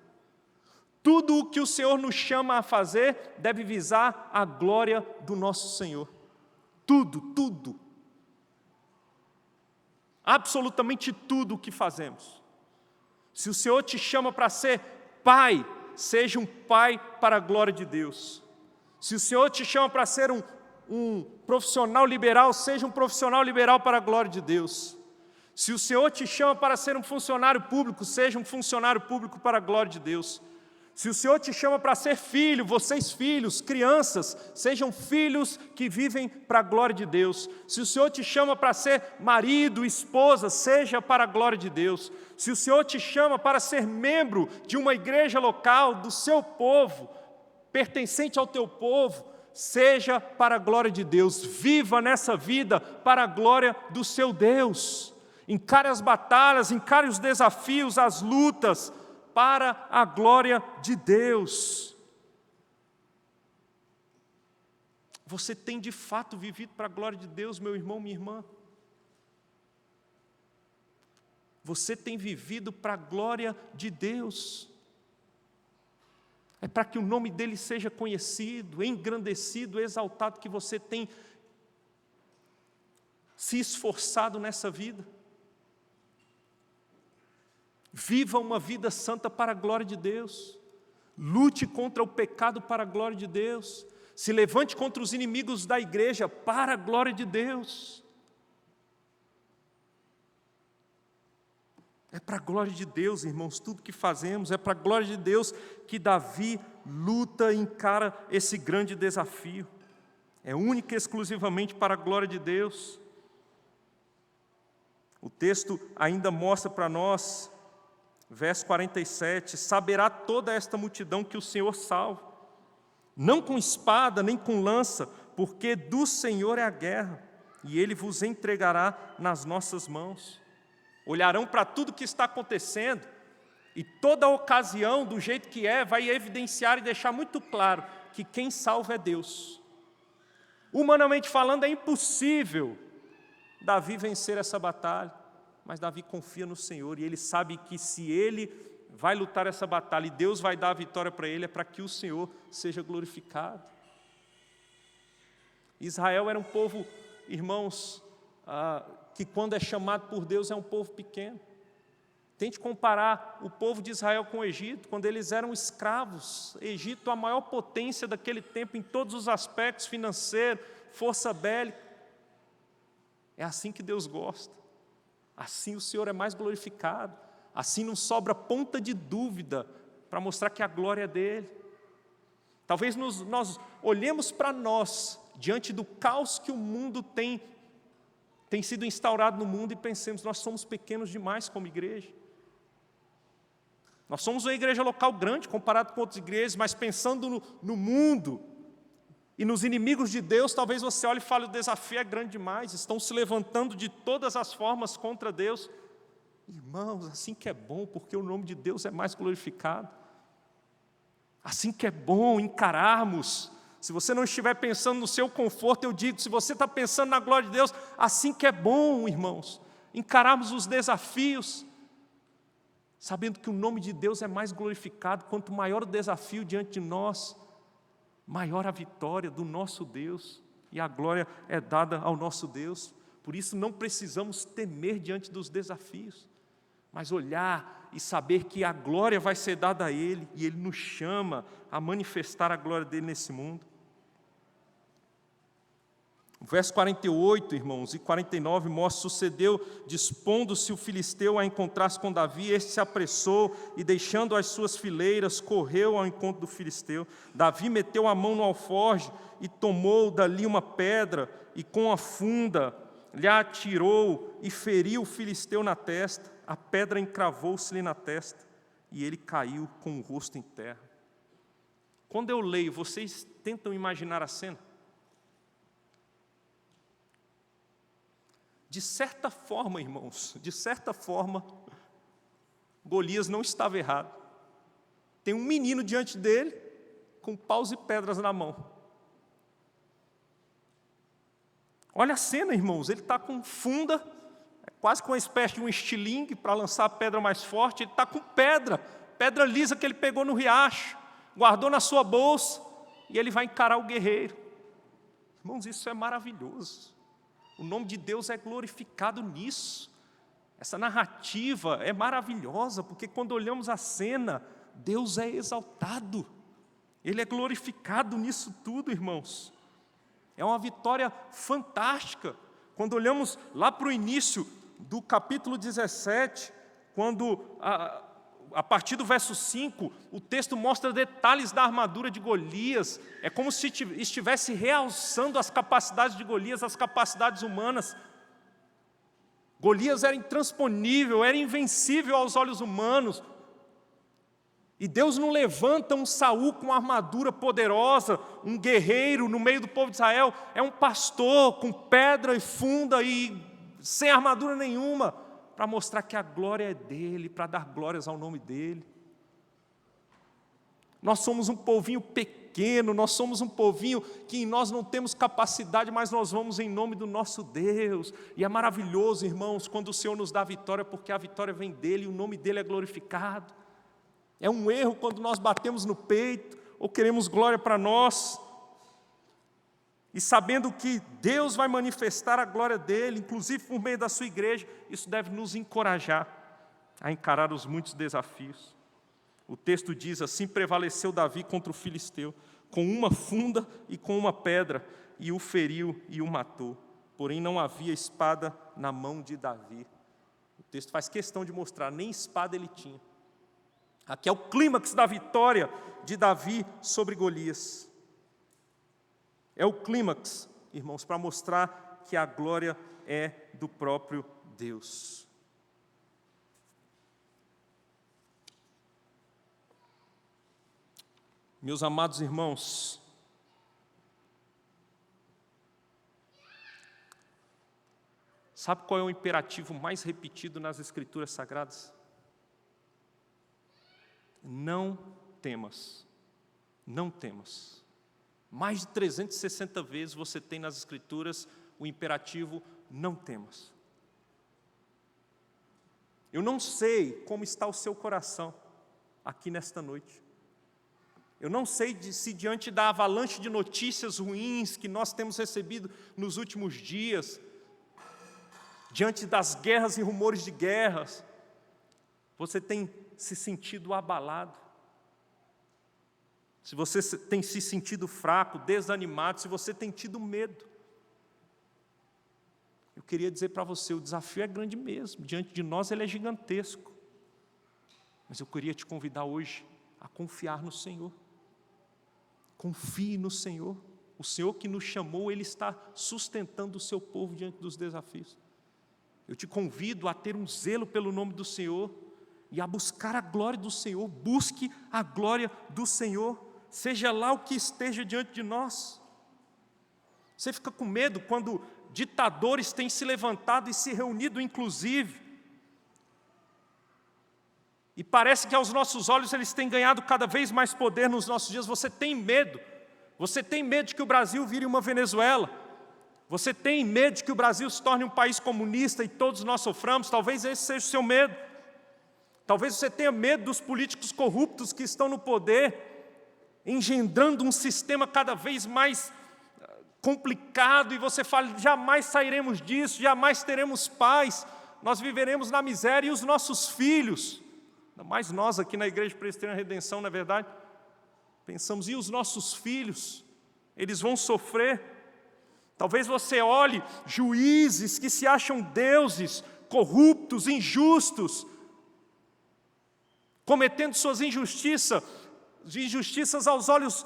Tudo o que o Senhor nos chama a fazer deve visar a glória do nosso Senhor. Tudo, tudo. Absolutamente tudo o que fazemos. Se o Senhor te chama para ser pai, seja um pai para a glória de Deus. Se o Senhor te chama para ser um profissional liberal, seja um profissional liberal para a glória de Deus. Se o Senhor te chama para ser um funcionário público, seja um funcionário público para a glória de Deus. Se o Senhor te chama para ser filho, vocês filhos, crianças, sejam filhos que vivem para a glória de Deus. Se o Senhor te chama para ser marido, esposa, seja para a glória de Deus. Se o Senhor te chama para ser membro de uma igreja local, do seu povo, pertencente ao teu povo, seja para a glória de Deus. Viva nessa vida para a glória do seu Deus. Encare as batalhas, encare os desafios, as lutas, para a glória de Deus. Você tem de fato vivido para a glória de Deus, meu irmão, minha irmã? Você tem vivido para a glória de Deus? É para que o nome dEle seja conhecido, engrandecido, exaltado, que você tem se esforçado nessa vida? Viva uma vida santa para a glória de Deus. Lute contra o pecado para a glória de Deus. Se levante contra os inimigos da igreja para a glória de Deus. É para a glória de Deus, irmãos, tudo que fazemos. É para a glória de Deus que Davi luta e encara esse grande desafio. É única e exclusivamente para a glória de Deus. O texto ainda mostra para nós, verso 47, saberá toda esta multidão que o Senhor salva, não com espada, nem com lança, porque do Senhor é a guerra, e Ele vos entregará nas nossas mãos. Olharão para tudo que está acontecendo, e toda ocasião, do jeito que é, vai evidenciar e deixar muito claro que quem salva é Deus. Humanamente falando, é impossível Davi vencer essa batalha, mas Davi confia no Senhor, e ele sabe que se ele vai lutar essa batalha, e Deus vai dar a vitória para ele, é para que o Senhor seja glorificado. Israel era um povo, irmãos, que quando é chamado por Deus é um povo pequeno. Tente comparar o povo de Israel com o Egito, quando eles eram escravos. Egito, a maior potência daquele tempo em todos os aspectos, financeiro, força bélica. É assim que Deus gosta. Assim o Senhor é mais glorificado. Assim não sobra ponta de dúvida para mostrar que a glória é dEle. Talvez nós olhemos para nós, diante do caos que o mundo tem sido instaurado no mundo, e pensemos, nós somos pequenos demais como igreja. Nós somos uma igreja local grande comparado com outras igrejas, mas pensando no mundo e nos inimigos de Deus, talvez você olhe e fale, o desafio é grande demais, estão se levantando de todas as formas contra Deus. Irmãos, assim que é bom, porque o nome de Deus é mais glorificado. Assim que é bom encararmos Se você não estiver pensando no seu conforto, eu digo, se você está pensando na glória de Deus, assim que é bom, irmãos, encararmos os desafios, sabendo que o nome de Deus é mais glorificado. Quanto maior o desafio diante de nós, maior a vitória do nosso Deus, e a glória é dada ao nosso Deus. Por isso não precisamos temer diante dos desafios, mas olhar e saber que a glória vai ser dada a Ele, e Ele nos chama a manifestar a glória dEle nesse mundo. O verso 48, irmãos, e 49 mostra: sucedeu, dispondo-se o filisteu a encontrar-se com Davi, este se apressou e, deixando as suas fileiras, correu ao encontro do filisteu. Davi meteu a mão no alforje e tomou dali uma pedra, e com a funda lhe atirou e feriu o filisteu na testa. A pedra encravou-se-lhe na testa e ele caiu com o rosto em terra. Quando eu leio, vocês tentam imaginar a cena? De certa forma, irmãos, de certa forma, Golias não estava errado. Tem um menino diante dele, com paus e pedras na mão. Olha a cena, irmãos, ele está com funda, quase com uma espécie de um estilingue para lançar a pedra mais forte. Ele está com pedra lisa que ele pegou no riacho, guardou na sua bolsa, e ele vai encarar o guerreiro. Irmãos, isso é maravilhoso. O nome de Deus é glorificado nisso. Essa narrativa é maravilhosa, porque quando olhamos a cena, Deus é exaltado. Ele é glorificado nisso tudo, irmãos. É uma vitória fantástica. Quando olhamos lá para o início do capítulo 17, quando a partir do verso 5, o texto mostra detalhes da armadura de Golias. É como se estivesse realçando as capacidades de Golias, as capacidades humanas. Golias era intransponível, era invencível aos olhos humanos. E Deus não levanta um Saul com uma armadura poderosa, um guerreiro no meio do povo de Israel. É um pastor com pedra e funda e sem armadura nenhuma, para mostrar que a glória é dele, para dar glórias ao nome dele. Nós somos um povinho pequeno, nós somos um povinho que em nós não temos capacidade, mas nós vamos em nome do nosso Deus. E é maravilhoso, irmãos, quando o Senhor nos dá a vitória, porque a vitória vem dele e o nome dele é glorificado. É um erro quando nós batemos no peito ou queremos glória para nós. E sabendo que Deus vai manifestar a glória dele, inclusive por meio da sua igreja, isso deve nos encorajar a encarar os muitos desafios. O texto diz: assim prevaleceu Davi contra o filisteu, com uma funda e com uma pedra, e o feriu e o matou. Porém não havia espada na mão de Davi. O texto faz questão de mostrar, nem espada ele tinha. Aqui é o clímax da vitória de Davi sobre Golias. É o clímax, irmãos, para mostrar que a glória é do próprio Deus. Meus amados irmãos, sabe qual é o imperativo mais repetido nas Escrituras Sagradas? Não temas, não temas. Mais de 360 vezes você tem nas Escrituras o imperativo: não temas. Eu não sei como está o seu coração aqui nesta noite. Eu não sei se diante da avalanche de notícias ruins que nós temos recebido nos últimos dias, diante das guerras e rumores de guerras, você tem se sentido abalado, se você tem se sentido fraco, desanimado, se você tem tido medo. Eu queria dizer para você, o desafio é grande mesmo, diante de nós ele é gigantesco. Mas eu queria te convidar hoje a confiar no Senhor. Confie no Senhor. O Senhor que nos chamou, Ele está sustentando o seu povo diante dos desafios. Eu te convido a ter um zelo pelo nome do Senhor e a buscar a glória do Senhor. Busque a glória do Senhor, seja lá o que esteja diante de nós. Você fica com medo quando ditadores têm se levantado e se reunido, inclusive, e parece que aos nossos olhos eles têm ganhado cada vez mais poder nos nossos dias. Você tem medo, Você tem medo de que o Brasil vire uma Venezuela? Você tem medo de que o Brasil se torne um país comunista e todos nós soframos? Talvez esse seja o seu medo. Talvez você tenha medo dos políticos corruptos que estão no poder, engendrando um sistema cada vez mais complicado, e você fala, jamais sairemos disso, jamais teremos paz, nós viveremos na miséria, e os nossos filhos, ainda mais nós aqui na Igreja Presbiteriana Redenção, não é verdade? Pensamos, e os nossos filhos? Eles vão sofrer? Talvez você olhe juízes que se acham deuses, corruptos, injustos, cometendo suas injustiças aos olhos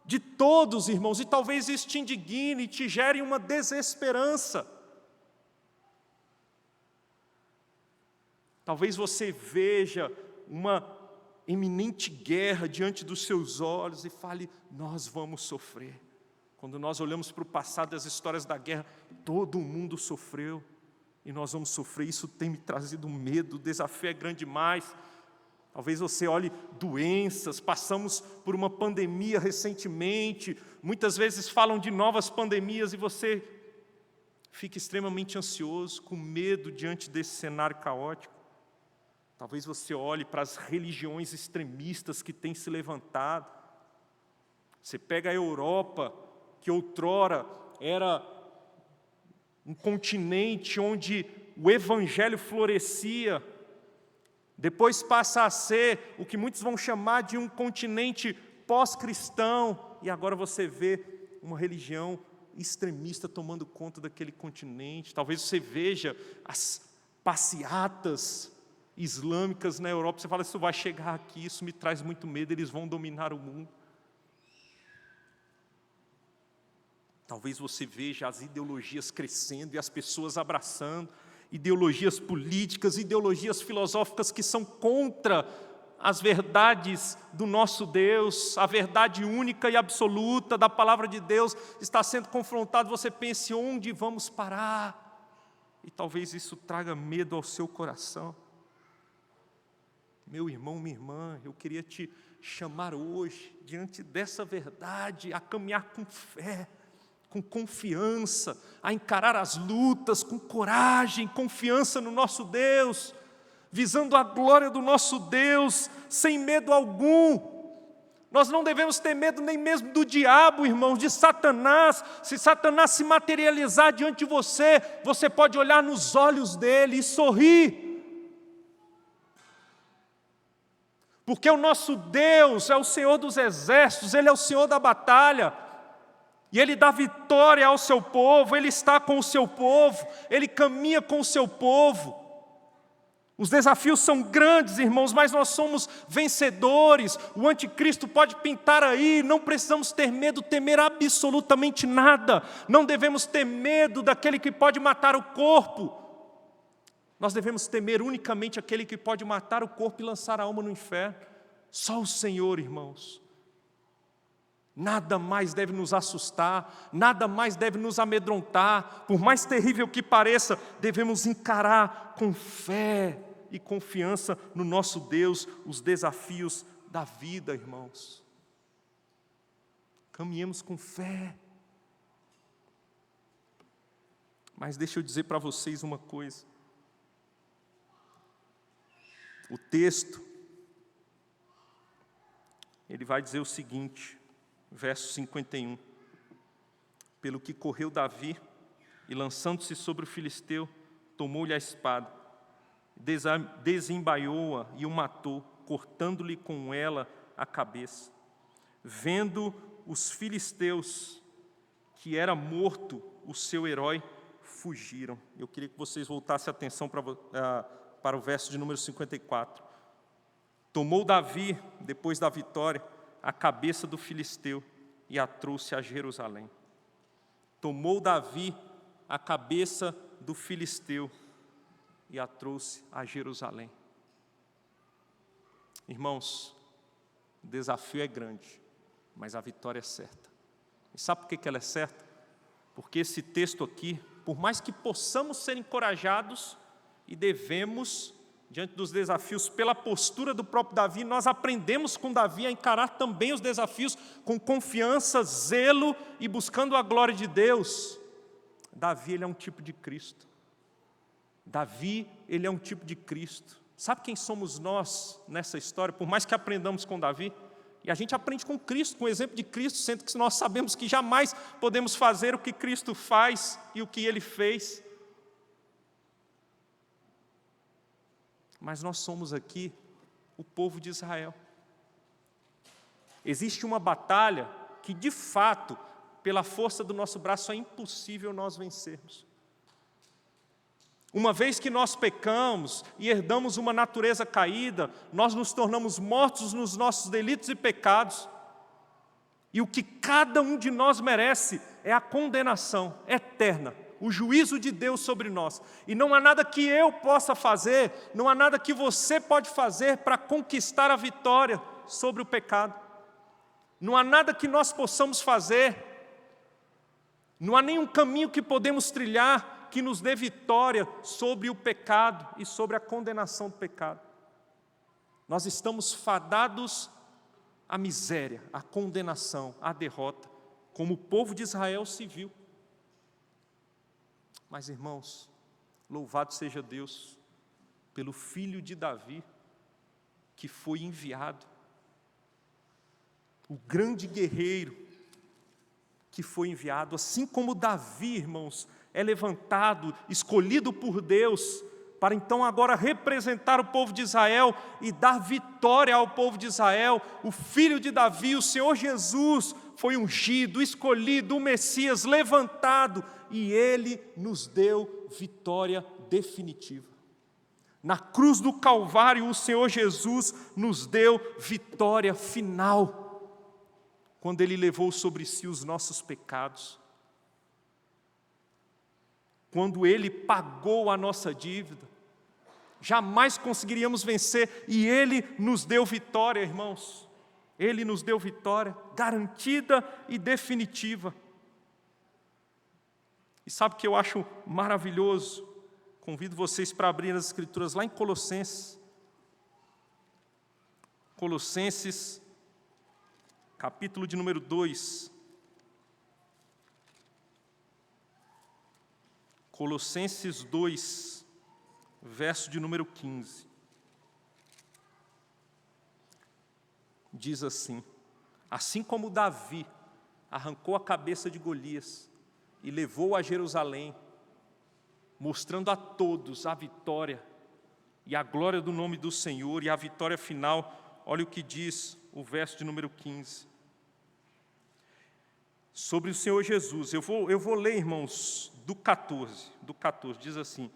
de todos, irmãos, e talvez isso te indigne, te gere uma desesperança. Talvez você veja uma iminente guerra diante dos seus olhos e fale, nós vamos sofrer. Quando nós olhamos para o passado das histórias da guerra, todo mundo sofreu e nós vamos sofrer. Isso tem me trazido medo, o desafio é grande demais. Talvez você olhe doenças, passamos por uma pandemia recentemente, muitas vezes falam de novas pandemias e você fica extremamente ansioso, com medo diante desse cenário caótico. Talvez você olhe para as religiões extremistas que têm se levantado. Você pega a Europa, que outrora era um continente onde o evangelho florescia, depois passa a ser o que muitos vão chamar de um continente pós-cristão, e agora você vê uma religião extremista tomando conta daquele continente. Talvez você veja as passeatas islâmicas na Europa, você fala, isso vai chegar aqui, isso me traz muito medo, eles vão dominar o mundo. Talvez você veja as ideologias crescendo e as pessoas abraçando, ideologias políticas, ideologias filosóficas que são contra as verdades do nosso Deus, a verdade única e absoluta da palavra de Deus está sendo confrontado. Você pense, onde vamos parar? E talvez isso traga medo ao seu coração. Meu irmão, minha irmã, eu queria te chamar hoje, diante dessa verdade, a caminhar com fé, com confiança, a encarar as lutas com coragem, confiança no nosso Deus, visando a glória do nosso Deus, sem medo algum. Nós não devemos ter medo nem mesmo do diabo, irmãos, de Satanás. Se Satanás se materializar diante de você, você pode olhar nos olhos dele e sorrir. Porque o nosso Deus é o Senhor dos exércitos, Ele é o Senhor da batalha. E Ele dá vitória ao seu povo, Ele está com o seu povo, Ele caminha com o seu povo. Os desafios são grandes, irmãos, mas nós somos vencedores. O anticristo pode pintar aí, não precisamos ter medo, temer absolutamente nada. Não devemos ter medo daquele que pode matar o corpo. Nós devemos temer unicamente aquele que pode matar o corpo e lançar a alma no inferno. Só o Senhor, irmãos. Nada mais deve nos assustar, nada mais deve nos amedrontar. Por mais terrível que pareça, devemos encarar com fé e confiança no nosso Deus os desafios da vida, irmãos. Caminhemos com fé. Mas deixa eu dizer para vocês uma coisa. O texto, ele vai dizer o seguinte, verso 51. Pelo que correu Davi, e lançando-se sobre o filisteu, tomou-lhe a espada, desembaiou-a e o matou, cortando-lhe com ela a cabeça. Vendo os filisteus que era morto o seu herói, fugiram. Eu queria que vocês voltassem a atenção para o verso de número 54. Tomou Davi, depois da vitória, a cabeça do filisteu e a trouxe a Jerusalém. Tomou Davi a cabeça do filisteu e a trouxe a Jerusalém. Irmãos, o desafio é grande, mas a vitória é certa. E sabe por que ela é certa? Porque esse texto aqui, por mais que possamos ser encorajados, e devemos diante dos desafios, pela postura do próprio Davi, nós aprendemos com Davi a encarar também os desafios com confiança, zelo e buscando a glória de Deus. Davi, ele é um tipo de Cristo. Davi, ele é um tipo de Cristo. Sabe quem somos nós nessa história? Por mais que aprendamos com Davi, e a gente aprende com Cristo, com o exemplo de Cristo, sendo que nós sabemos que jamais podemos fazer o que Cristo faz e o que Ele fez. Mas nós somos aqui o povo de Israel. Existe uma batalha que, de fato, pela força do nosso braço, é impossível nós vencermos. Uma vez que nós pecamos e herdamos uma natureza caída, nós nos tornamos mortos nos nossos delitos e pecados. E o que cada um de nós merece é a condenação eterna, o juízo de Deus sobre nós. E não há nada que eu possa fazer, não há nada que você pode fazer para conquistar a vitória sobre o pecado. Não há nada que nós possamos fazer, não há nenhum caminho que podemos trilhar que nos dê vitória sobre o pecado e sobre a condenação do pecado. Nós estamos fadados à miséria, à condenação, à derrota, como o povo de Israel se viu. Mas, irmãos, louvado seja Deus pelo filho de Davi, que foi enviado, o grande guerreiro que foi enviado, assim como Davi, irmãos, é levantado, escolhido por Deus, para então agora representar o povo de Israel e dar vitória ao povo de Israel. O filho de Davi, o Senhor Jesus, foi ungido, escolhido, o Messias levantado, e Ele nos deu vitória definitiva. Na cruz do Calvário, o Senhor Jesus nos deu vitória final, quando Ele levou sobre si os nossos pecados, quando Ele pagou a nossa dívida. Jamais conseguiríamos vencer, e Ele nos deu vitória, irmãos. Ele nos deu vitória, garantida e definitiva. E sabe o que eu acho maravilhoso? Convido vocês para abrir as Escrituras lá em Colossenses. Colossenses, capítulo de número 2. Colossenses 2, verso de número 15. Diz assim: assim como Davi arrancou a cabeça de Golias e levou a Jerusalém, mostrando a todos a vitória e a glória do nome do Senhor e a vitória final, olha o que diz o verso de número 15. Sobre o Senhor Jesus, eu vou ler, irmãos, do 14, diz assim,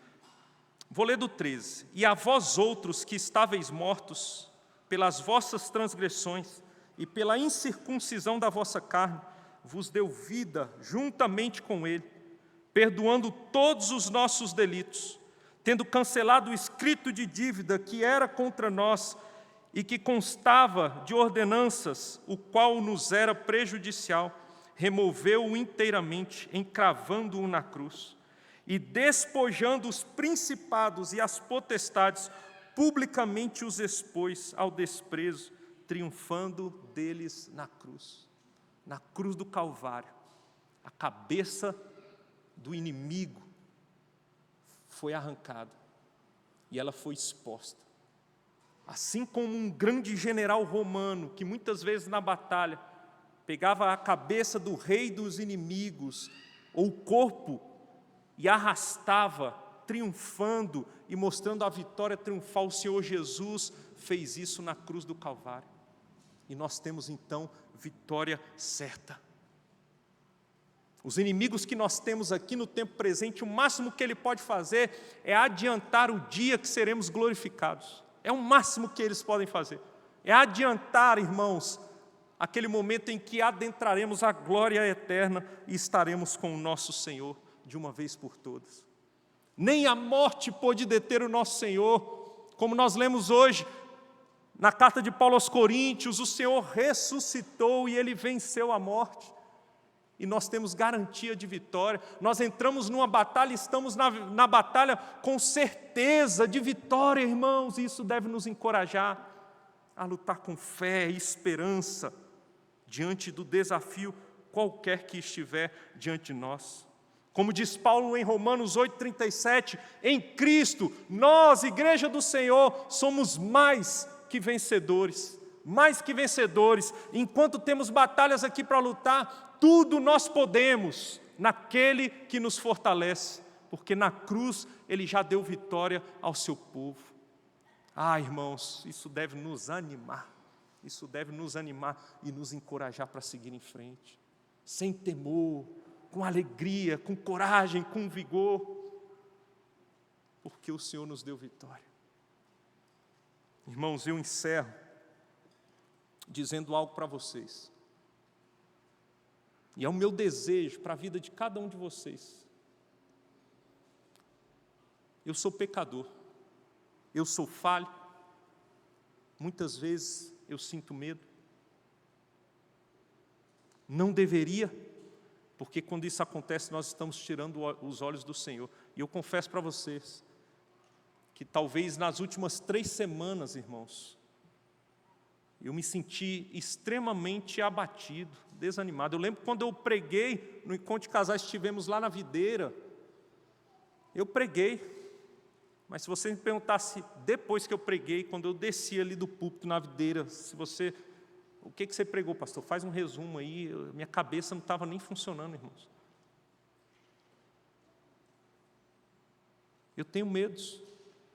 vou ler do 13. E a vós outros que estáveis mortos pelas vossas transgressões e pela incircuncisão da vossa carne, vos deu vida juntamente com Ele, perdoando todos os nossos delitos, tendo cancelado o escrito de dívida que era contra nós e que constava de ordenanças, o qual nos era prejudicial, removeu-o inteiramente, encravando-o na cruz, e despojando os principados e as potestades, publicamente os expôs ao desprezo, triunfando deles na cruz do Calvário. A cabeça do inimigo foi arrancada e ela foi exposta. Assim como um grande general romano, que muitas vezes na batalha pegava a cabeça do rei dos inimigos, ou o corpo, e arrastava, triunfando e mostrando a vitória triunfal, o Senhor Jesus fez isso na cruz do Calvário. E nós temos então vitória certa. Os inimigos que nós temos aqui no tempo presente, o máximo que ele pode fazer é adiantar o dia que seremos glorificados. É o máximo que eles podem fazer. É adiantar, irmãos, aquele momento em que adentraremos a glória eterna e estaremos com o nosso Senhor de uma vez por todas. Nem a morte pôde deter o nosso Senhor, como nós lemos hoje na carta de Paulo aos Coríntios, o Senhor ressuscitou e Ele venceu a morte. E nós temos garantia de vitória. Nós entramos numa batalha, estamos na batalha com certeza de vitória, irmãos. E isso deve nos encorajar a lutar com fé e esperança diante do desafio qualquer que estiver diante de nós. Como diz Paulo em Romanos 8,37, em Cristo, nós, Igreja do Senhor, somos mais que vencedores. Mais que vencedores. Enquanto temos batalhas aqui para lutar, tudo nós podemos naquele que nos fortalece, porque na cruz Ele já deu vitória ao seu povo. Irmãos, isso deve nos animar, isso deve nos animar e nos encorajar para seguir em frente, sem temor, com alegria, com coragem, com vigor, porque o Senhor nos deu vitória. Irmãos, eu encerro dizendo algo para vocês. E é o meu desejo para a vida de cada um de vocês. Eu sou pecador. Eu sou falho. Muitas vezes eu sinto medo. Não deveria, porque quando isso acontece nós estamos tirando os olhos do Senhor. E eu confesso para vocês que talvez nas últimas 3 semanas, irmãos, eu me senti extremamente abatido, desanimado. Eu lembro quando eu preguei no encontro de casais, estivemos lá na videira. Eu preguei, mas se você me perguntasse depois que eu preguei, quando eu desci ali do púlpito na videira, o que você pregou, pastor? Faz um resumo aí. Minha cabeça não estava nem funcionando, irmãos. Eu tenho medos,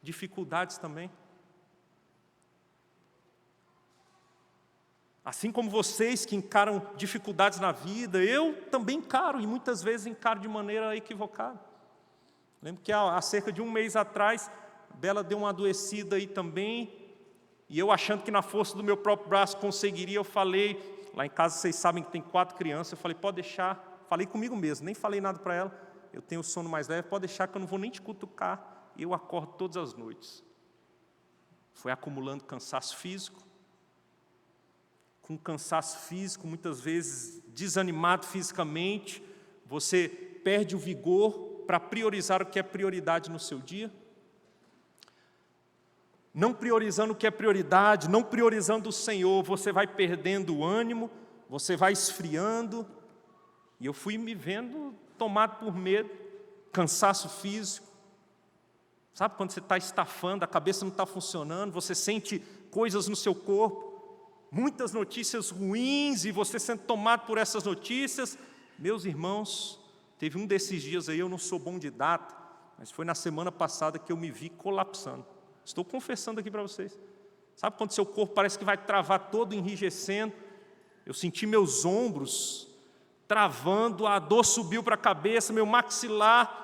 dificuldades também. Assim como vocês que encaram dificuldades na vida, eu também encaro, e muitas vezes encaro de maneira equivocada. Lembro que há cerca de 1 mês atrás, Bela deu uma adoecida aí também, e eu achando que na força do meu próprio braço conseguiria, eu falei, lá em casa vocês sabem que tem 4 crianças, eu falei, pode deixar, falei comigo mesmo, nem falei nada para ela, eu tenho o sono mais leve, pode deixar que eu não vou nem te cutucar, eu acordo todas as noites. Foi acumulando cansaço físico, com cansaço físico, muitas vezes desanimado fisicamente, você perde o vigor para priorizar o que é prioridade no seu dia. Não priorizando o que é prioridade, não priorizando o Senhor, você vai perdendo o ânimo, você vai esfriando. E eu fui me vendo tomado por medo, cansaço físico. Sabe quando você está estafando, a cabeça não está funcionando, você sente coisas no seu corpo, muitas notícias ruins, e você sendo tomado por essas notícias. Meus irmãos, teve um desses dias aí, eu não sou bom de data, mas foi na semana passada que eu me vi colapsando. Estou confessando aqui para vocês. Sabe quando seu corpo parece que vai travar todo, enrijecendo? Eu senti meus ombros travando, a dor subiu para a cabeça, meu maxilar.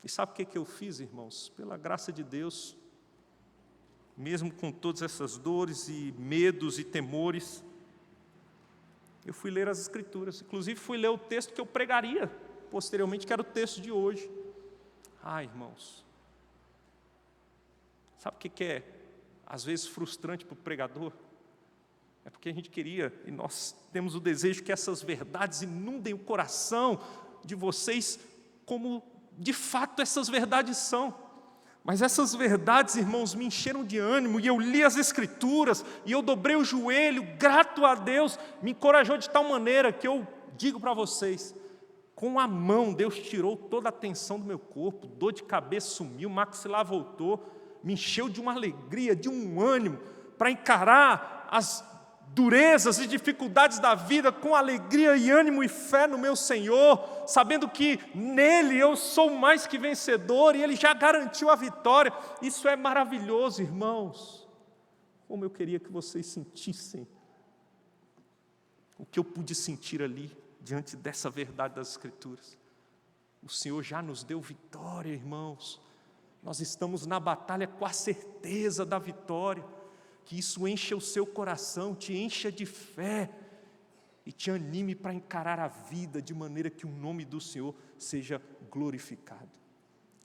E sabe o que eu fiz, irmãos? Pela graça de Deus, mesmo com todas essas dores e medos e temores, eu fui ler as Escrituras, inclusive fui ler o texto que eu pregaria posteriormente, que era o texto de hoje. Irmãos, sabe o que é, às vezes, frustrante para o pregador? É porque a gente queria, e nós temos o desejo que essas verdades inundem o coração de vocês, como de fato essas verdades são. Mas essas verdades, irmãos, me encheram de ânimo, e eu li as Escrituras, e eu dobrei o joelho, grato a Deus, me encorajou de tal maneira que eu digo para vocês, com a mão Deus tirou toda a tensão do meu corpo, dor de cabeça sumiu, maxilar voltou, me encheu de uma alegria, de um ânimo, para encarar as durezas e dificuldades da vida com alegria e ânimo e fé no meu Senhor, sabendo que nele eu sou mais que vencedor e Ele já garantiu a vitória. Isso é maravilhoso, irmãos. Como eu queria que vocês sentissem o que eu pude sentir ali, diante dessa verdade das Escrituras. O Senhor já nos deu vitória, irmãos. Nós estamos na batalha com a certeza da vitória. Que isso encha o seu coração, te encha de fé e te anime para encarar a vida de maneira que o nome do Senhor seja glorificado.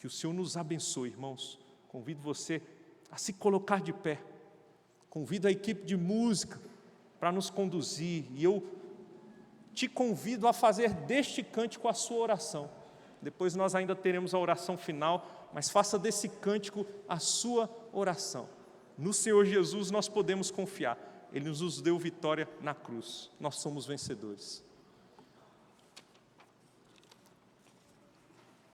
Que o Senhor nos abençoe, irmãos. Convido você a se colocar de pé. Convido a equipe de música para nos conduzir. E eu te convido a fazer deste cântico a sua oração. Depois nós ainda teremos a oração final, mas faça desse cântico a sua oração. No Senhor Jesus nós podemos confiar. Ele nos deu vitória na cruz. Nós somos vencedores.